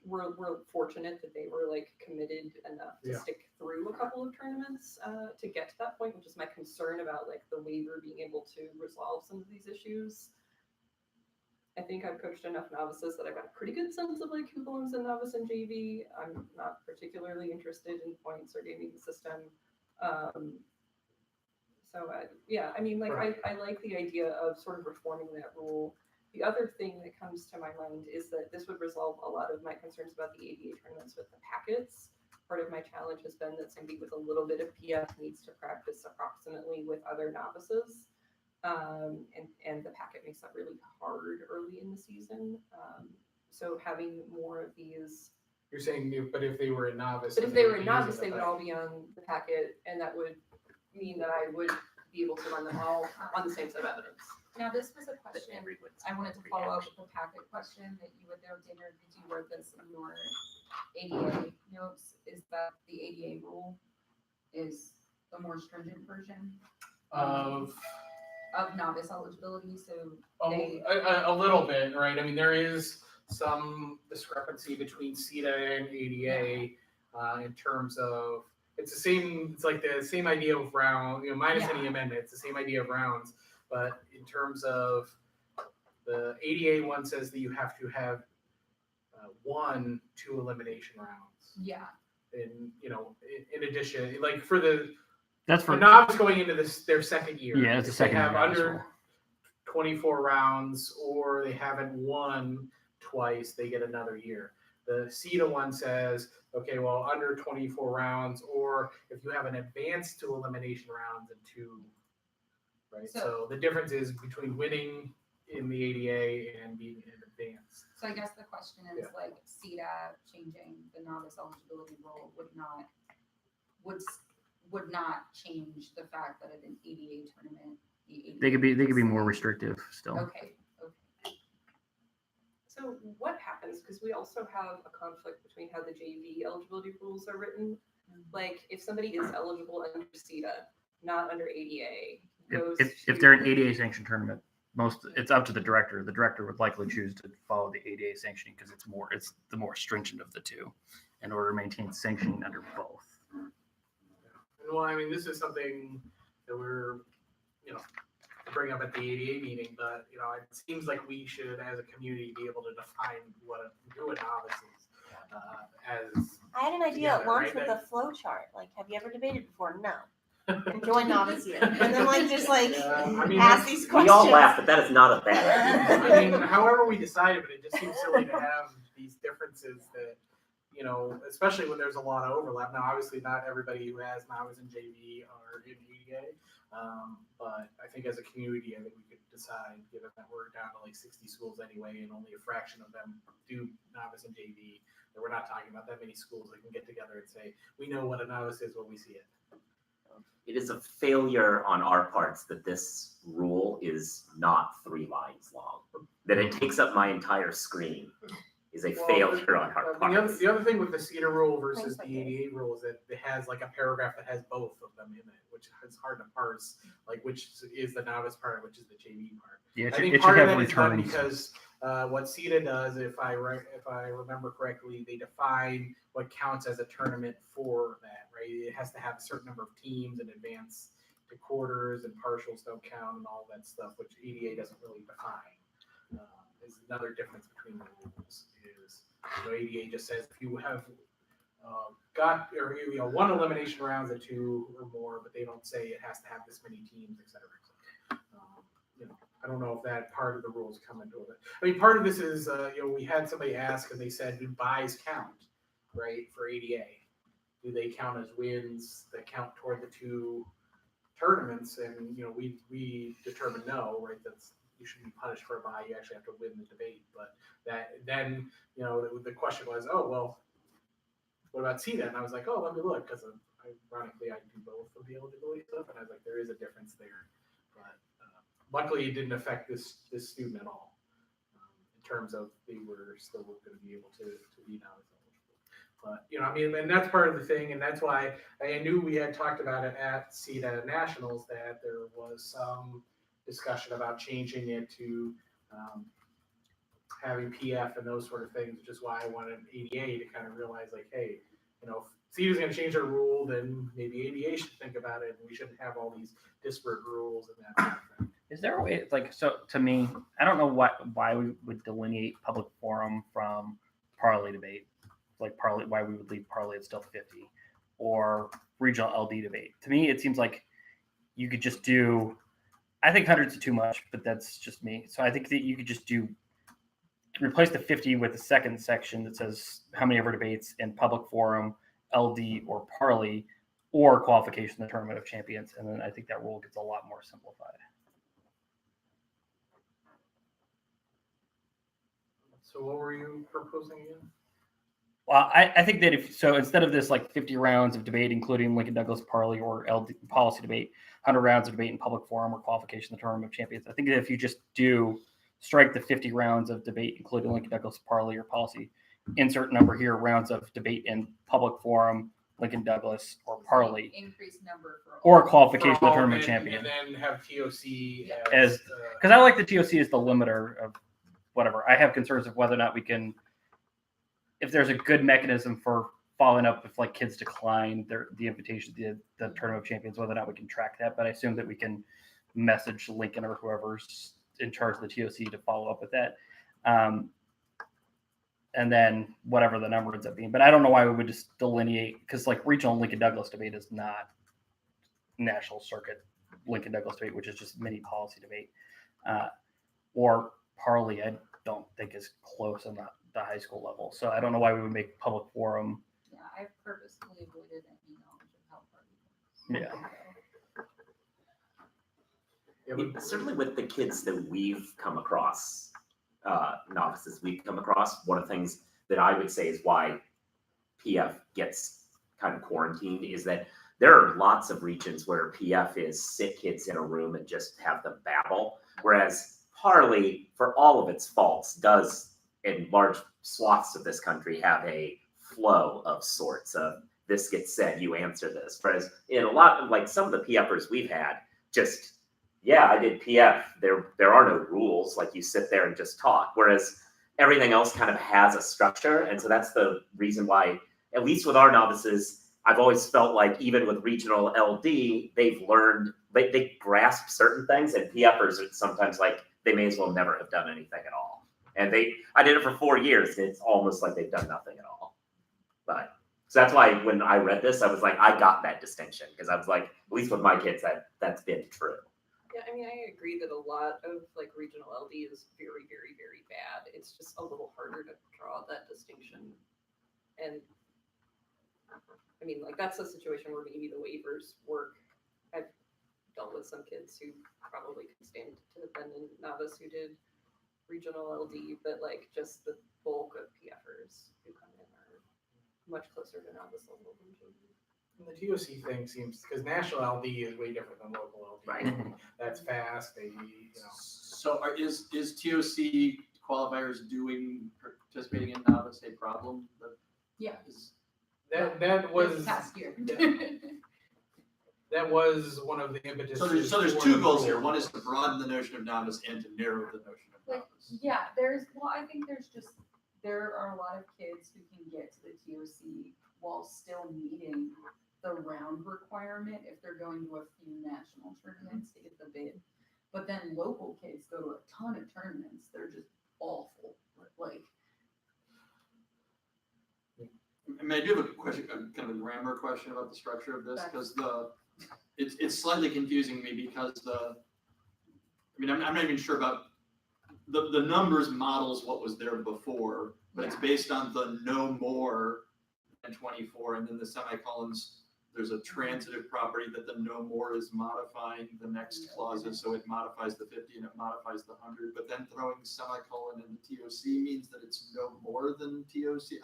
We're fortunate that they were like committed enough to stick through a couple of tournaments to get to that point, which is my concern about like the waiver being able to resolve some of these issues. I think I've coached enough novices that I've got a pretty good sense of like who belongs in novice and JV. I'm not particularly interested in points or gaming the system. Yeah, I mean, like I like the idea of sort of reforming that rule. The other thing that comes to my mind is that this would resolve a lot of my concerns about the ABA tournaments with the packets. Part of my challenge has been that somebody with a little bit of PF needs to practice approximately with other novices. And the packet makes that really hard early in the season. So having more of these. You're saying, but if they were a novice. But if then they would were a be novice, using they would all be on the packet, and that would mean that I would be able to run them all on the same set of evidence. Now, this was a question, I wanted to follow up with the packet question that you would know, Dana, did you wrote this in your ADA notes, is that the ADA rule is the more stringent version Of novice eligibility, so a little bit, right? I mean, there is some discrepancy between CETA and ADA in terms of it's the same. It's like the same idea of round, minus any amendment. It's the same idea of rounds, but in terms of the ADA one says that you have to have 1 2 elimination rounds. yeah. In addition, like for the That's for novice going into their second year. Yeah, it's the if they second have year as under well. 24 rounds or they haven't won twice, they get another year. The CETA one says, okay, well, under 24 rounds, or if you have an advance to elimination rounds and 2, right? So the difference is between winning in the ADA and being in advance. So I guess the question is like CETA changing the novice eligibility rule would not change the fact that at an ADA tournament, they could be more restrictive still. Okay. So what happens, because we also have a conflict between how the JV eligibility rules are written. Like if somebody is eligible under CETA, not under ADA, goes If they're an ADA sanctioned tournament, it's up to the director. The director would likely choose to follow the ADA sanctioning because it's the more stringent of the two in order to maintain sanctioning under both. Well, I mean, this is something that we're, bring up at the ADA meeting, but, it seems like we should, as a community, be able to define who a novice is. As I had an idea at together, lunch right? with a flow chart. Like, have you ever debated before? No. Join novice year. And then I mean, ask these We questions. all laugh, but that is not a bad idea. I mean, however we decided, but it just seems silly to have these differences that, especially when there's a lot of overlap. Now, obviously, not everybody who has novice in JV are in ADA, but I think as a community, I think we could decide, given that we're down to like 60 schools anyway, and only a fraction of them do novice in JV, that we're not talking about that many schools that can get together and say, we know what a novice is when we see it. It is a failure on our parts that this rule is not 3 lines long. That it takes up my entire screen is a failure on our parts. The other thing with the CETA rule versus the ADA rule is that it has like a paragraph that has both of them in it, which is hard to parse, like which is the novice part, which is the JV part. Yeah, I think it part should of have that is done returns. because what CETA does, if I remember correctly, they define what counts as a tournament for that, right? It has to have a certain number of teams and advance the quarters and partials don't count and all that stuff, which ADA doesn't really define. Is another difference between the rules is, ADA just says if you have one elimination rounds at 2 or more, but they don't say it has to have this many teams, et cetera, et cetera. I don't know if that part of the rules come into it. I mean, part of this is, we had somebody ask and they said, do buys count, right, for ADA? Do they count as wins that count toward the 2 tournaments? And, we determined no, right, you shouldn't be punished for a buy, you actually have to win the debate. But then, the question was, oh, well, what about CETA? And I was like, oh, let me look, because ironically I do both of the eligibility stuff, and I was like, there is a difference there. But luckily it didn't affect this student at all, in terms of they were still going to be able to be now eligible. But, and that's part of the thing, and that's why I knew we had talked about it at CETA Nationals, that there was some discussion about changing it to having PF and those sort of things, which is why I wanted ADA to kind of realize, like, hey, if CETA's going to change their rule, then maybe ADA should think about it, and we shouldn't have all these disparate rules and that sort of thing. Is there a way, so to me, I don't know why we would delineate public forum from parlay debate, why we would leave parlay at still 50, or regional LD debate. To me, it seems like you could just do, I think hundreds are too much, but that's just me. So I think that you could just replace the 50 with a second section that says how many ever debates in public forum, LD, or parlay, or qualification in the Tournament of Champions. And then I think that rule gets a lot more simplified. So what were you proposing again? Well, I think that instead of this 50 rounds of debate, including Lincoln Douglas parlay or LD policy debate, 100 rounds of debate in public forum or qualification in the Tournament of Champions, I think that if you just strike the 50 rounds of debate, including Lincoln Douglas parlay or policy, insert number here, rounds of debate in public forum, Lincoln Douglas, or parlay, Increased number for or qualification in the For all, Tournament of and Champions. And then have TOC As- Because I like the TOC as the limiter of whatever. I have concerns of whether or not we can, if there's a good mechanism for following up if kids decline the invitation to the Tournament of Champions, whether or not we can track that. But I assume that we can message Lincoln or whoever's in charge of the TOC to follow up with that. And then whatever the number ends up being. But I don't know why we would just delineate, because regional Lincoln Douglas debate is not national circuit Lincoln Douglas debate, which is just mini policy debate. Or parlay, I don't think is close on the high school level. So I don't know why we would make public forum. Yeah, I've purposefully avoided any knowledge of how party works. Yeah. Yeah, I mean, certainly with the kids that we've come across, novices we've come across, one of the things that I would say is why PF gets kind of quarantined is that there are lots of regions where PF is sit kids in a room and just have them babble, whereas parlay, for all of its faults, does in large swaths of this country have a flow of sorts of this gets said, you answer this. Whereas in a lot of some of the PFers we've had, just I did PF. There are no rules. You sit there and just talk. Whereas everything else kind of has a structure. And so that's the reason why, at least with our novices, I've always felt like even with regional LD, they've learned, they grasp certain things, and PFers are sometimes they may as well never have done anything at all. And I did it for 4 years. And it's almost like they've done nothing at all. But so that's why when I read this, I was like, I got that distinction, because I was like, at least with my kids, that's been true. Yeah, I mean, I agree that a lot of regional LD is very, very, very bad. It's just a little harder to draw that distinction. And I mean, that's a situation where maybe the waivers work. I've dealt with some kids who probably could stand to defend a novice who did regional LD, but just the bulk of PFers who come in are much closer to novice level than JV. And the TOC thing seems, because national LD is way different than local LD. Right. That's fast. So is TOC qualifiers participating in novice a problem? Yeah. That was This past year. that was one of the impetuses. So there's for two the goals rule. here. One is to broaden the notion of novice and to narrow the notion of novice. Yeah, I think there are a lot of kids who can get to the TOC while still meeting the round requirement if they're going to a few national tournaments to get the bid. But then local kids go to a ton of tournaments. They're just awful. Like, I mean, I do have a question, kind of a grammar question about the structure of this, because it's slightly confusing me because I'm not even sure about, the numbers models what was there before, but it's based on the no more than 24, and then the semicolons, there's a transitive property that the no more is modifying the next clauses, so it modifies the 50 and it modifies the 100, but then throwing semicolon in the TOC means that it's no more than TOC.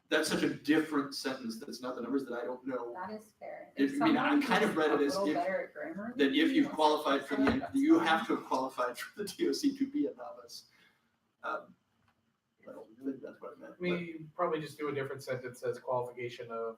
That's such a different sentence. That's not the numbers that I don't know. that is fair. I mean, I someone kind of who's read it a as little if- better at grammar That than if me you've wants to qualified for say the, that's you fine. have to have qualified for the TOC to be a novice. I don't think that's what I meant. but- We probably just do a different sentence as qualification of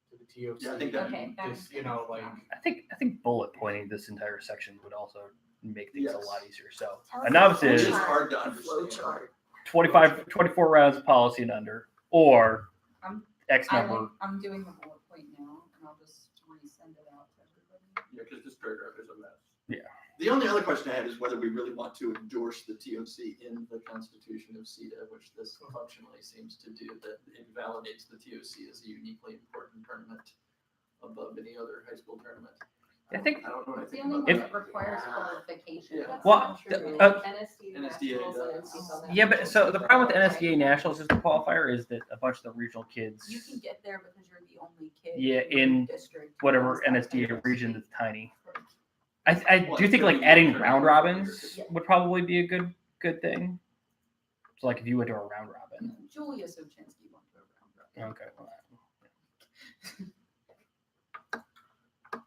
to the TOC. Yeah, I think that- Okay, that Just, makes you know, sense, like, yeah. I think bullet pointing this entire section would also make things a Yes. lot easier. So Tell a us novice the It is is flowchart. hard to The understand. flowchart. 24 rounds policy and under, or I'm- X number. I'm doing the bullet point now, and I'll just resend it out to everybody. Yeah, because this paragraph is a mess. Yeah. The only other question I had is whether we really want to endorse the TOC in the Constitution of CETA, which this functionally seems to do, that invalidates the TOC as a uniquely important tournament above any other high school tournament. I think- I don't know what I It's the think only about one that. that requires qualification. Yeah. That's Well, not true. uh, NSD NSDA Nationals and does. NCs on that Yeah, but national so the team. problem with NSDA Nationals as the qualifier is that a bunch of the regional kids, You can get there because you're the only kid. Yeah, your in district who whatever has that NSDA type of region seat. that's tiny. Right. I Well, do think like it's adding very round good. robins Yeah. would probably be a good thing. So like if you went to a round robin. Julia Sochinsky went to a round robin. Okay. well,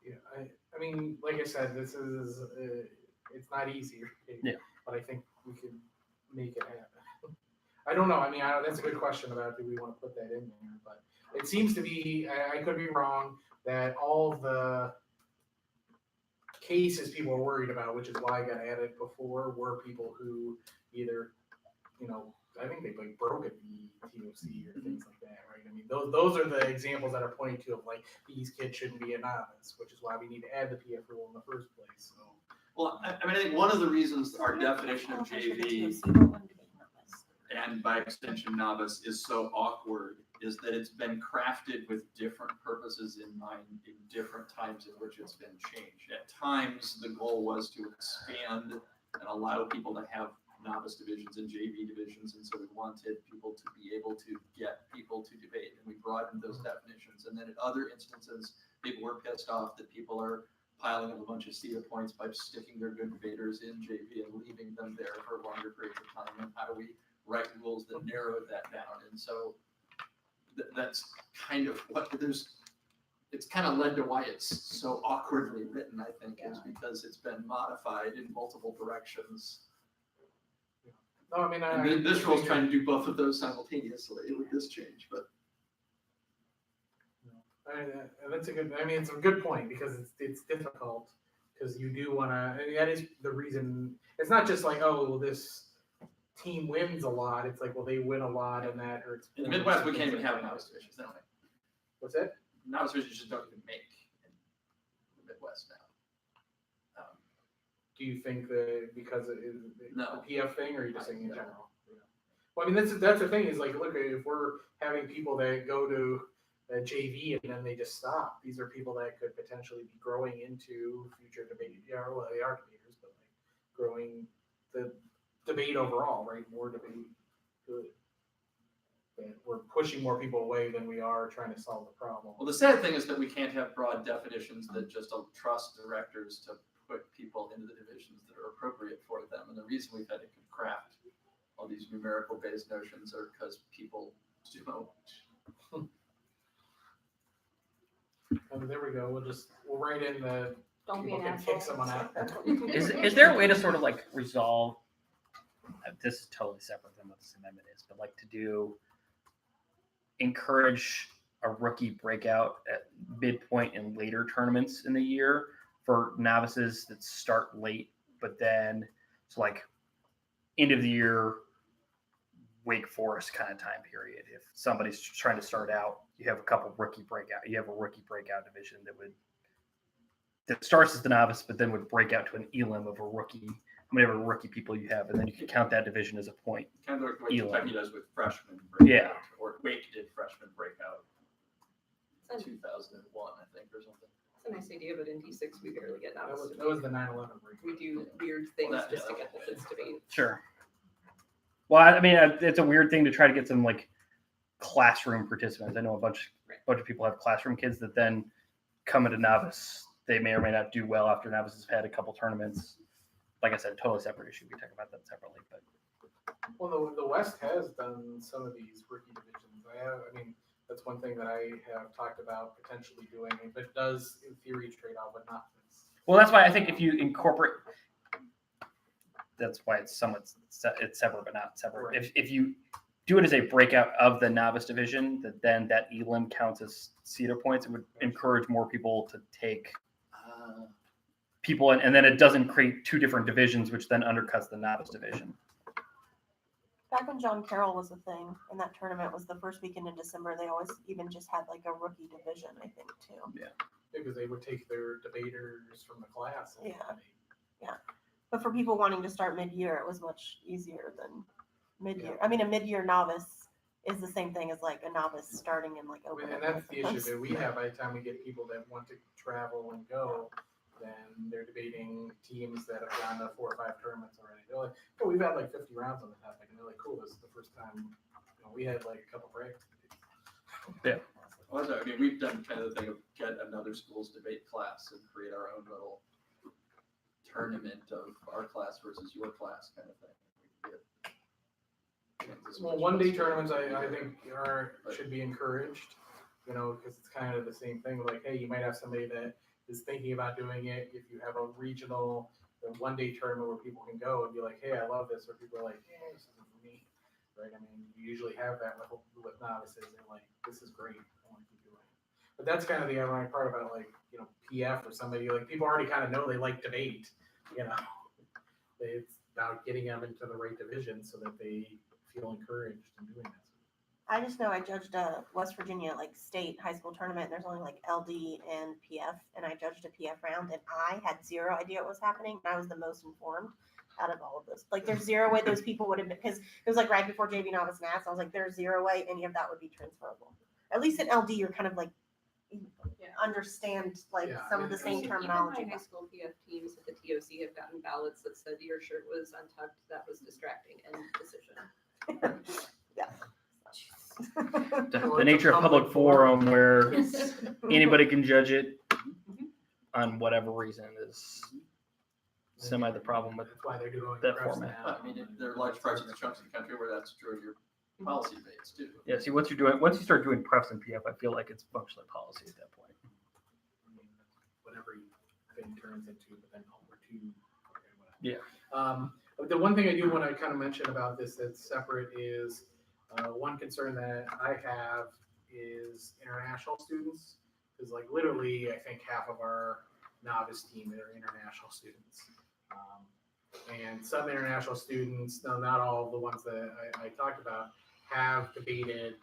yeah, I mean, like I said, this is, it's not easy, right? Yeah. But I think we can make it happen. I don't know, I mean, that's a good question about do we want to put that in there, but it seems to be, I could be wrong, that all the cases people are worried about, which is why I got added before, were people who either, you know, I think they've like broken the TOC or things like that, right? I mean, those are the examples that are pointing to of like, these kids shouldn't be a novice, which is why we need to add the PF rule in the first place, so. Well, I mean, I think one of the reasons our definition of Qualified for the JV TOC, but wouldn't be novice. and by extension novice is so awkward is that it's been crafted with different purposes in mind in different times in which it's been changed. At times, the goal was to expand and allow people to have novice divisions and JV divisions, and so we wanted people to be able to get people to debate, and we broadened those definitions. And then at other instances, people were pissed off that people are piling up a bunch of CETA points by sticking their good debaters in JV and leaving them there for longer periods of time, and how do we write rules that narrow that down? And so that's kind of what it's kind of led to why it's so awkwardly written, I think, is because it's been modified in multiple directions. No, I mean, And this rule's trying to do both of those simultaneously with this change, but That's a good, I mean, it's a good point, because it's difficult, because you do wanna, and that is the reason, it's not just like, oh, well, this team wins a lot, it's like, well, they win a lot and that hurts. in the Midwest, we can't even have novice divisions, don't we? What's that? Novice divisions just don't even make in the Midwest now. Do you think that because it is No. the PF thing, or are you just saying in No. general? Yeah. Well, I mean, that's the thing, is like, look, if we're having people that go to JV and then they just stop, these are people that could potentially be growing into future debate, yeah, well, they are debaters, but like growing the debate overall, right? More debate, good. And we're pushing more people away than we are trying to solve the problem. Well, the sad thing is that we can't have broad definitions that just trust directors to put people into the divisions that are appropriate for them. And the reason we've had to craft all these numerical based notions are because people don't. And there we go, we'll write in the, Don't be people an can kick asshole. someone out. Is there a way to sort of like resolve? This is totally separate than what this amendment is, but like to encourage a rookie breakout at midpoint in later tournaments in the year for novices that start late, but then it's like end of the year Wake Forest kind of time period. If somebody's trying to start out, you have a couple rookie breakout. You have a rookie breakout division that starts as the novice, but then would break out to an elim of a rookie, whatever rookie people you have, and then you can count that division as a point. Kind of like what Elam. Kentucky does with freshman breakout. Yeah. Or Wake did freshman breakout in It's 2001, I think, or something. a nice idea, but in D6 we barely get That novice was, that was the debate. 9/11 break. We do weird things that- just to yeah, get the kids debate. Sure. Well, I mean, it's a weird thing to try to get some like classroom participants. I know a bunch of people have classroom kids that then come into novice. They may or may not do well after novice has had a couple tournaments. Like I said, totally separate issue. We talk about that separately, but Well, the West has done some of these rookie divisions. I mean, that's one thing that I have talked about potentially doing. If it does, in theory, trade off with novice. well, that's why I think if you incorporate, that's why it's somewhat it's separate but not separate. Right. If you do it as a breakout of the novice division, then that elim counts as CETA points. It would encourage more people to take people, and then it doesn't create two different divisions, which then undercuts the novice division. Back when John Carroll was a thing, and that tournament was the first weekend in December, they always even just had like a rookie division, I think, too. Because they would take their debaters from the class. And Yeah. But for people wanting to start mid-year, it was much easier than mid-year. I mean, a mid-year novice is the same thing as like a novice starting in like open. And that's the issue that we have by the time we get people that want to travel and go, then they're debating teams that have gone to 4 or 5 tournaments already. They're like, oh, we've had like 50 rounds on the topic. And they're like, cool, this is the first time, we had like a couple breaks. Well, I mean, we've done kind of the thing of get another school's debate class and create our own little tournament of our class versus your class kind of thing. Well, 1-day tournaments, I think should be encouraged, because it's kind of the same thing. Like, hey, you might have somebody that is thinking about doing it. If you have a regional, 1-day tournament where people can go and be like, hey, I love this, or people are like, yeah, this isn't for me, right? I mean, you usually have that with novices. They're like, this is great, I want to keep doing it. But that's kind of the ironic part about PF or somebody, like people already kind of know they like debate, It's about getting them into the right division so that they feel encouraged in doing this. I just know I judged a West Virginia like state high school tournament. There's only like LD and PF, and I judged a PF round, and I had zero idea what was happening. And I was the most informed out of all of this. Like, there's zero way those people would have been, because it was like right before JV Novice Nass. I was like, there's zero way any of that would be transferable. At least in LD, you're kind of like understand like Yeah, some of the same Even terminology. my high school PF teams at the TOC have gotten ballots that said your shirt was untucked, that was distracting, and decision. The nature of public forum where anybody can judge it on whatever reason is semi the problem with That's why they're doing that press format. now. I mean, there are large parts of the chunks of the country where that's true of your policy debates too. Yeah, see, once you start doing prefs and PF, I feel like it's functionally policy at that point. I mean, whatever thing turns into, but then over to. Yeah. But the one thing I do want to kind of mention about this that's separate is one concern that I have is international students. Because like literally, I think half of our novice team are international students. And some international students, no, not all of the ones that I talked about, have debated,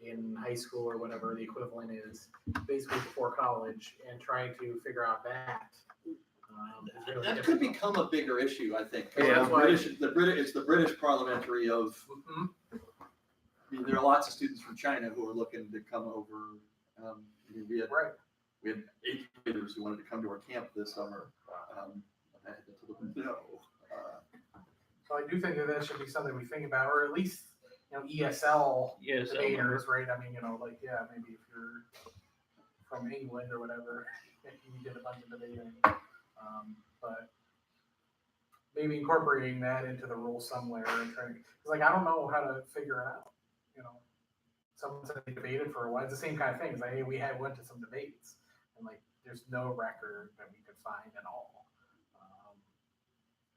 in high school or whatever the equivalent is, basically before college, and trying to figure out that. Is really That could difficult. become a bigger issue, I think. Yeah, that's why- It's the British parliamentary of, Mhm. I mean, there are lots of students from China who are looking to come over. I mean, we had Right. 8 kids who wanted to come to our camp this summer. I had to tell them no. So I do think that should be something we think about, or at least, ESL Yes. debaters, right? I mean, maybe if you're from England or whatever, you did a bunch of debating. But maybe incorporating that into the rules somewhere and trying, because I don't know how to figure it out, Someone said they debated for a while. It's the same kind of thing. It's like, hey, we went to some debates, and there's no record that we could find at all.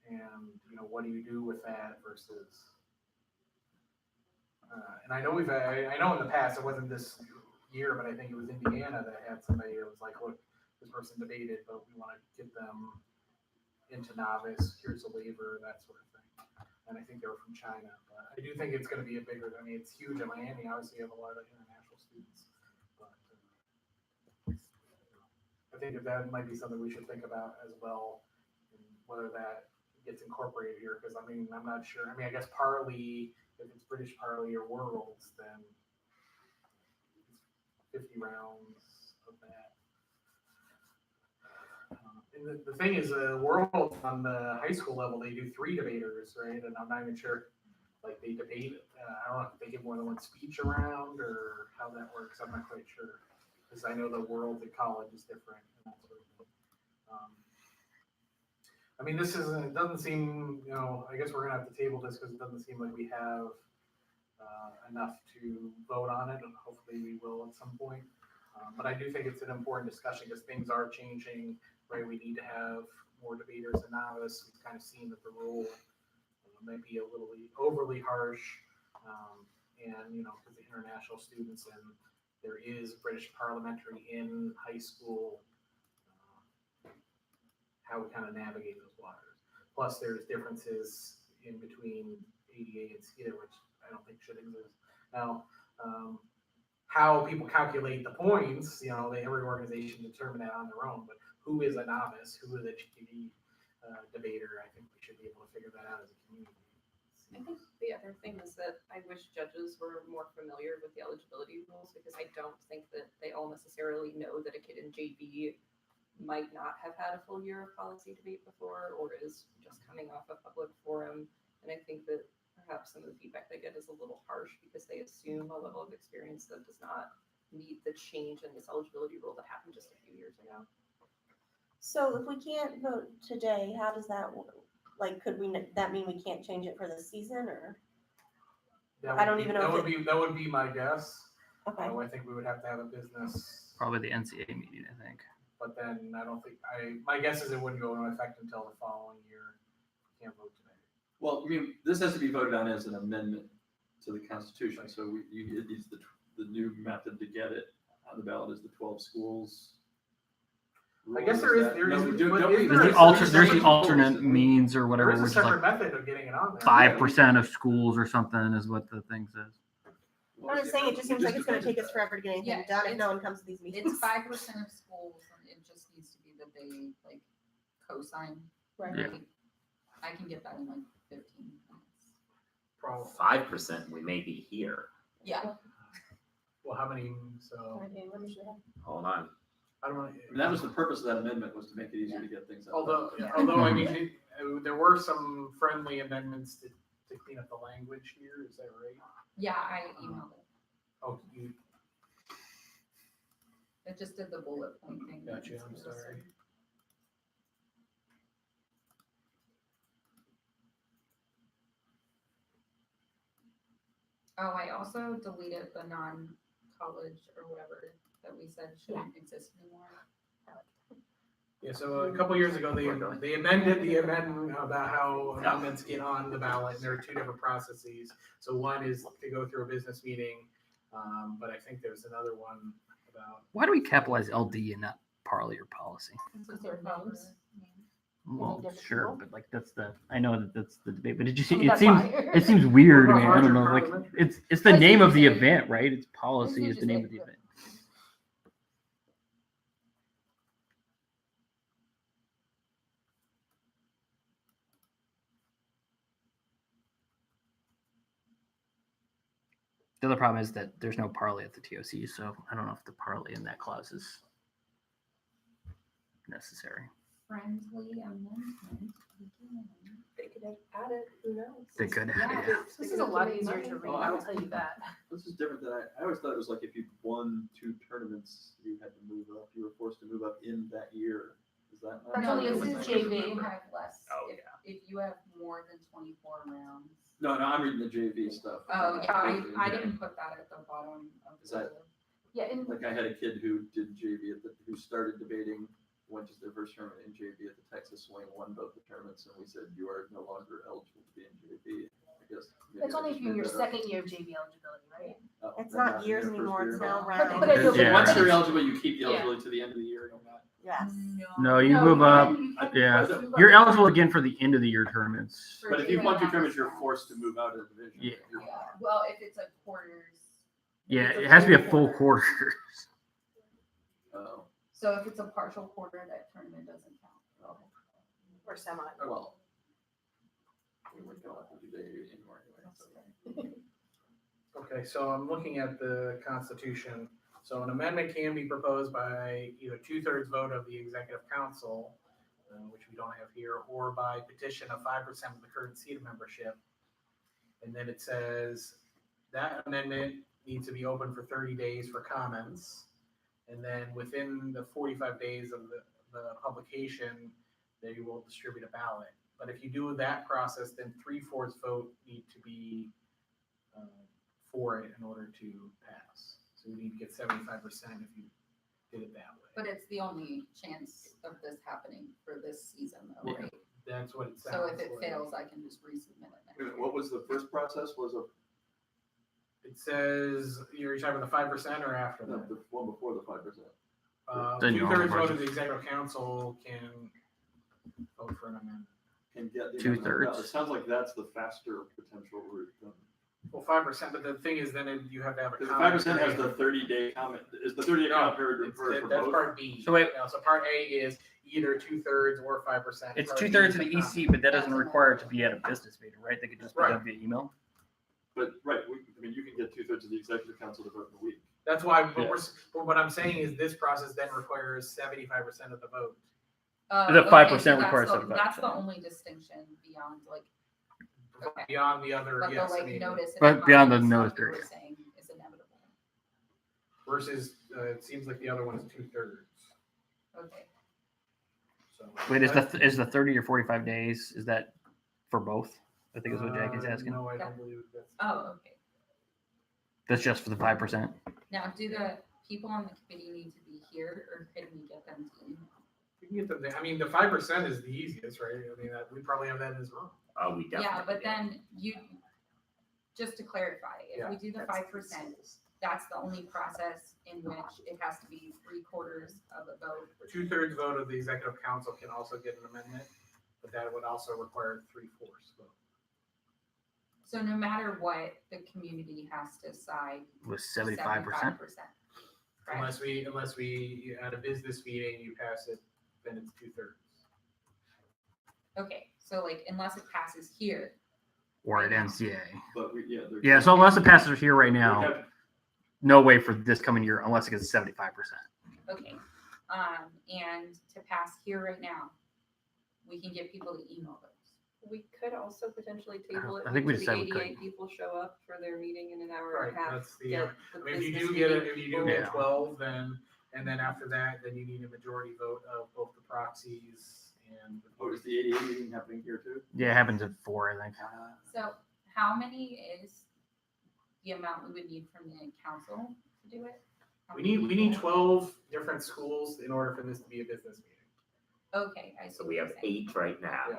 And what do you do with that versus? And I know I know in the past it wasn't this year, but I think it was Indiana that had somebody that was like, look, this person debated, but we want to get them into novice. Here's a waiver, that sort of thing. and I think they were from China. But I do think it's going to be a bigger. I mean, it's huge in Miami. Obviously, you have a lot of international students, but I think that might be something we should think about as well, and whether that gets incorporated here. Because I mean, I'm not sure. I mean, I guess Parley, if it's British Parley or Worlds, then it's 50 rounds of that. And the thing is, World on the high school level, they do 3 debaters, right? And I'm not even sure, like they debate. I don't know if they give more than one speech around or how that works. I'm not quite sure because I know the World at college is different. And that sort of thing. I mean, this isn't. It doesn't seem. You know, I guess we're gonna have to table this because it doesn't seem like we have enough to vote on it, and hopefully we will at some point. But I do think it's an important discussion because things are changing. Right, we need to have more debaters and novice. We've kind of seen that the rule might be a little overly harsh, and you know, because the international students and there is British parliamentary in high school, how we kind of navigate those waters. Plus, there's differences in between ADA and SKIDA, which I don't think should exist. Now, how people calculate the points, you know, every organization determine that on their own, but who is a novice, who is a GTD debater, I think we should be able to figure that out as a community. I think the other thing is that I wish judges were more familiar with the eligibility rules because I don't think that they all necessarily know that a kid in JV might not have had a full year of policy debate before or is just coming off a public forum. And I think that perhaps some of the feedback they get is a little harsh because they assume a level of experience that does not meet the change in this eligibility rule that happened just a few years ago. So if we can't vote today, how does that work? Like, could we, that mean we can't change it for the season or? That I don't would be- even know That would be my guess. Okay. I think we would have to have a business, Probably the NCAA meeting, I think. but then I don't think, my guess is it wouldn't go into effect until the following year. We can't vote today. Well, I mean, this has to be voted on as an amendment to the Constitution, so it needs the new method to get it on the ballot is the 12 schools. I guess there is- that- there no, is- we but don't is we- there There's a the alter, separate- there's the separate alternate means or whatever, There is a which is separate like method of getting it on there. 5% of schools or something is what the thing says. I'm just saying, it just seems like it's gonna take us forever to get anything Yeah, done if it's- no one comes to these meetings. It's 5% of schools, and it just needs to be that they like co-sign. Right. Yeah. I can get that in like 15 minutes. Probably. 5%, we may be here. Yeah. Well, how many, so, Okay, let me show you. Hold on. I don't know. And that was the purpose of that amendment, was to make it easier to get things out. Although, Yeah. I mean, there were some friendly amendments to clean up the language here, is that right? Yeah, I emailed it. Oh, you, It just did the bullet point thing. gotcha, I'm sorry. Oh, I also deleted the non-college or whatever that we said shouldn't exist anymore. Yeah, so a couple years ago, they amended the amendment about how amendments get on the ballot, and there are 2 different processes. So one is to go through a business meeting, but I think there's another one about, Why do we capitalize LD and not Parley or policy? Is there names? Well, different sure, people? but like I know that's the debate, but it just I mean, it that's seems why. it seems weird to What me. about I don't know, larger like parliament? it's the I see name what of the you're saying. event, right? It's policy what is the you're name saying, of the but- event. The other problem is that there's no Parley at the TOC, so I don't know if the Parley in that clause is necessary. Friendly amendment. They could add it, who knows? They could Yeah. have it. This is a lot easier to read, I'll tell you that. This is different than I always thought it was like if you won 2 tournaments, you had to move up, you were forced to move up in that year. Is that not? That's No, only this if is it's if JV. you have less. Oh, if, if you have more than 24 rounds. No, I'm reading the JV stuff. Oh, yeah, I Yeah. didn't put that at the bottom of Is that- the. Yeah, and Like I had a kid who did JV who started debating, went to their first tournament in JV at the Texas Swing, won both the tournaments, and we said, you are no longer eligible to be in JV. I guess. maybe it's I only just if you're made your that up. second year of JV eligibility, right? Oh, It's they're not in years their first anymore, year. it's now But- rounds. but I feel- Yeah. Once but you're it's- eligible, you keep the Yeah. eligibility to the end of the year, no matter. Yes. No, you No, move up. you- Yeah, But you're eligible again for the end of the year tournaments. if you won 2 tournaments, you're forced to move out of the division. Yeah. You're- Well, if it's a quarters. Yeah, if it's it has to be a full quarter. quarter. Oh, So if it's a partial quarter, that tournament doesn't count. Or semi. well. We would go after the day anymore anyway, so. Okay, so I'm looking at the Constitution. So an amendment can be proposed by either 2/3 vote of the executive council, which we don't have here, or by petition of 5% of the current seat of membership. And then it says that amendment needs to be open for 30 days for comments. And then within the 45 days of the publication, they will distribute a ballot. But if you do that process, then 3/4 vote need to be for it in order to pass. So we need to get 75% if you did it that way. But it's the only chance of this happening for this season though, Yeah. right? That's what it sounds So like. if it fails, I can just resubmit it next Wait a minute, year. what was the first process? Was a, It says, you're talking about the 5% or after no, that? the one before the 5%? The normal 2/3 vote version. of the executive council can vote for an amendment. Can get the. 2/3. It sounds like that's the faster potential route. Well, 5%, but the thing is then you have to have a Because comment. 5% has the period. 30-day comment, is the 30-day comment period It's- for That's both? part B. So wait- Now, so part A is either 2/3 or 5%. It's Part B 2/3 is of the a EC, comment. but that doesn't require it to be at a business meeting, right? They could just be Right. done via email. But, right, I mean, you can get 2/3 of the executive council to vote in a week. That's why, but Yeah. but what I'm saying is this process then requires 75% of the vote. The 5% so requires that's the- 75%. That's the only distinction beyond like, Okay. Beyond the other, but the yes, I like mean, notice. and But beyond the comment notice stuff you were period. saying is inevitable. versus, it seems like the other one is 2/3. Okay. So. Wait, is the 30 or 45 days, is that for both? I think is what Jackie's asking. No, I don't believe that's. Oh, okay. That's just for the 5%? Now, do the people on the committee need to be here or can we get them to email? We can get them there. I mean, the 5% is the easiest, right? I mean, we probably have that in this room. We definitely. Yeah, but do. then you, just to clarify, if we do the 5%, that's the only process in which it has to be 3/4 of a vote. 2/3 vote of the executive council can also get an amendment, but that would also require 3/4 vote. So no matter what, the community has to side With 75%? Correct? Unless we, at a business meeting, you pass it, then it's 2/3. Okay, so like unless it passes here, Or at NCA? But we, yeah. Yeah, so unless it passes here right we now, have- no way for this coming year unless it gets 75%. okay. And to pass here right now, we can get people to email those. We could also potentially table it. I think we until decided we the couldn't. 88 people show up for their meeting in an hour Right, and a half. that's the, get I the mean, if you business do get meeting it, if you do over. get Yeah. 12, then, and then after that, then you need a majority vote of both the proxies and. Oh, is the 88 meeting happening here too? Yeah, it happens at 4, I think. So how many is the amount we would need from the council to do it? How We many need people? 12 different schools in order for this to be a business meeting. Okay, I see. So what we you're have saying. 8 right now. Yeah.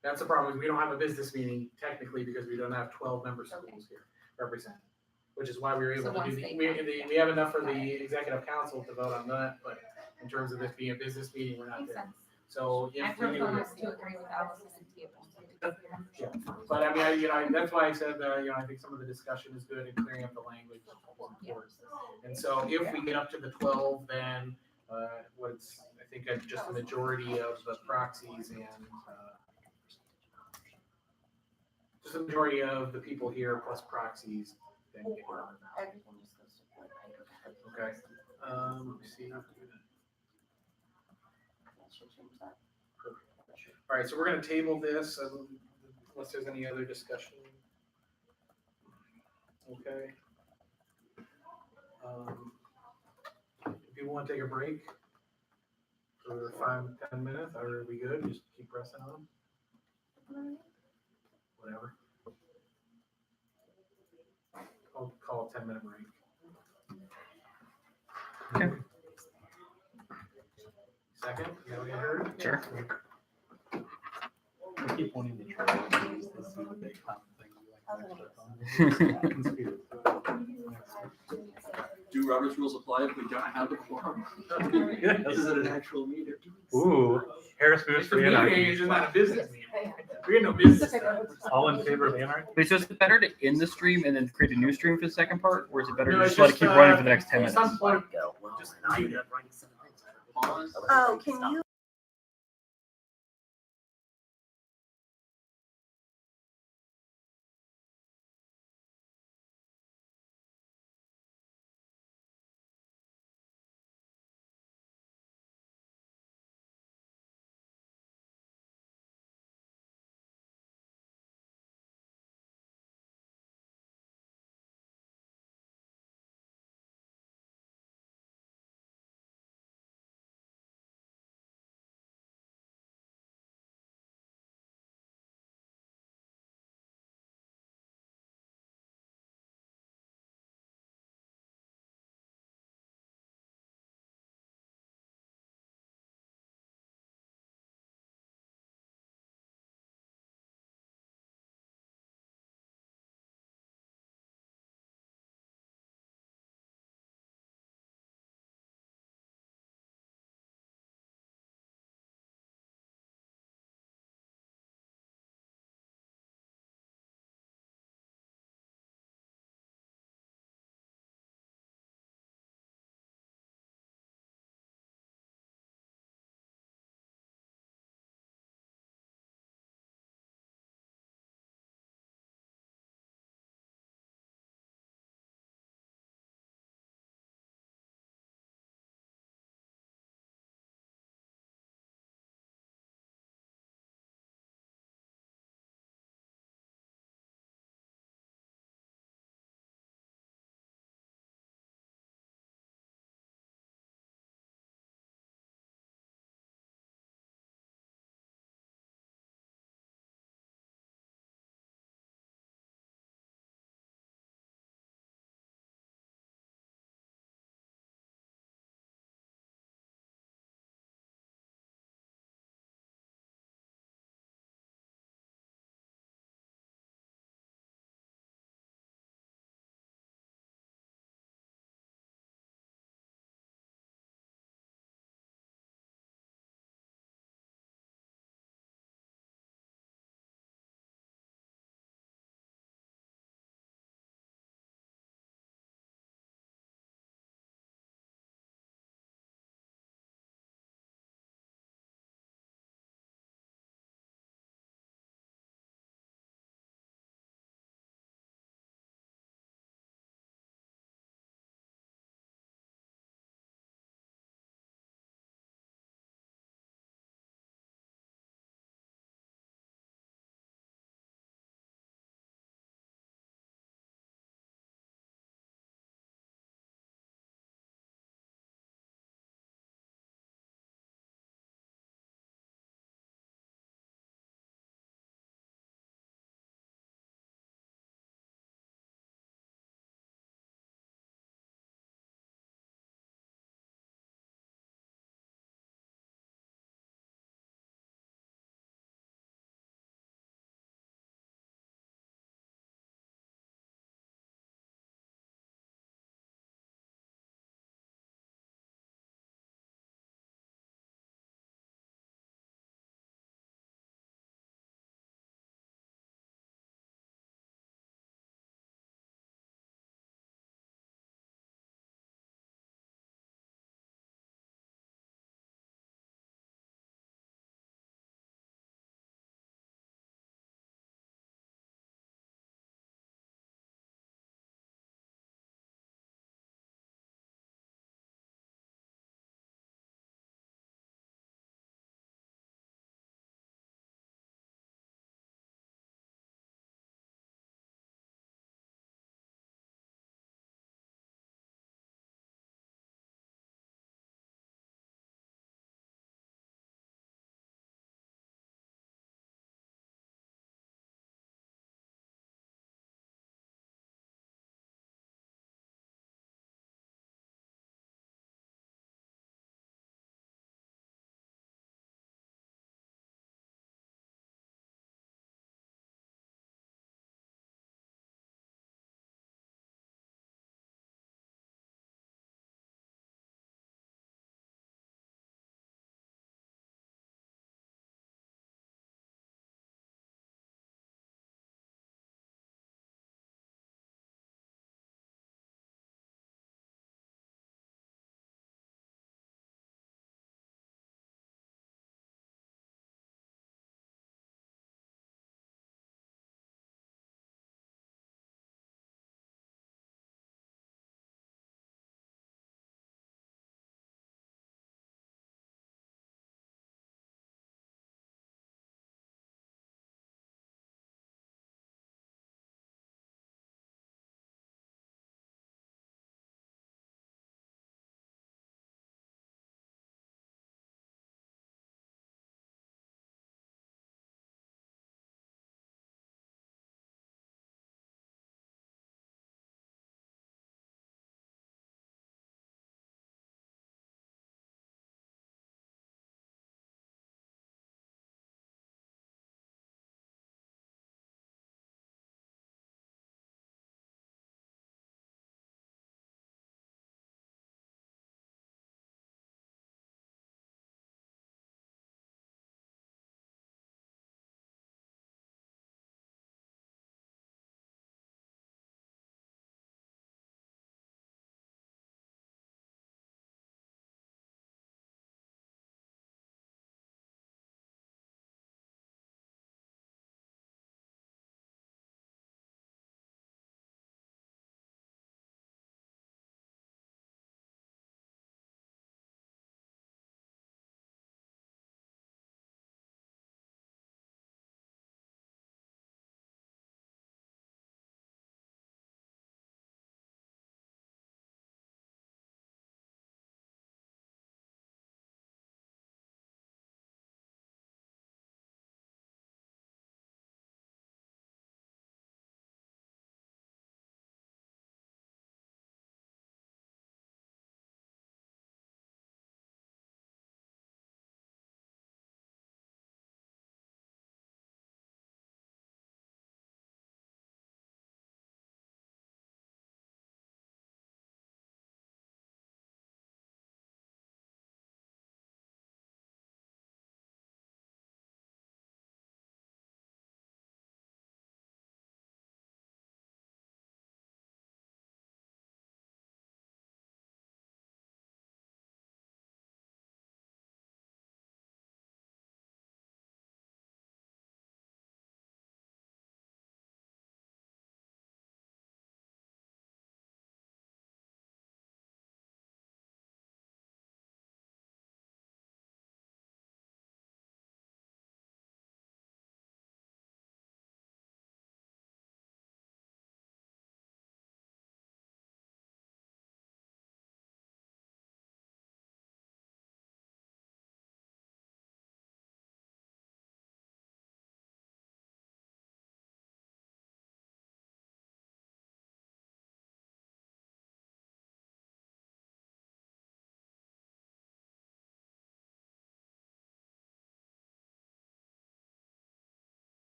That's the problem, is we don't have a business meeting technically because we don't have 12 member schools Okay. here represented. Which is why we were So able to once do, they we come. have enough for Got the it. executive council to vote on that, but in terms of this being a business meeting, we're not Makes there. sense. So I if we do. propose to agree with Allison and table. Yeah, but I mean, that's why I said, I think some of the discussion is good and clearing up the language is important. And so if we get up to the 12, then, what's, I think just a majority of the proxies and, just a majority of the people here plus proxies, then get on the ballot. Everything just goes to like. Okay. Let me see. Should change that. All right, so we're gonna table this unless there's any other discussion. Okay. If you want to take a break for 5-10 minutes, are we good? Just keep pressing on? Whatever. I'll call a 10-minute break. Okay. Second, you know what you heard? Sure. I keep wanting to try to see what they come thing. I was gonna Conspiracy. Do Robert's rules apply if we don't have a quorum? Is it an actual meeting? Ooh, Harris moves It's for a meeting, anarchy. it's just not a business meeting. We had no business. All in favor of anarchy? Wait, so is it better to end the stream and then create a new stream for the second part, or is it better No, to it's just let it just, keep running for the next 10 at minutes? some point, Go. Well, just and I- do that. Oh, can you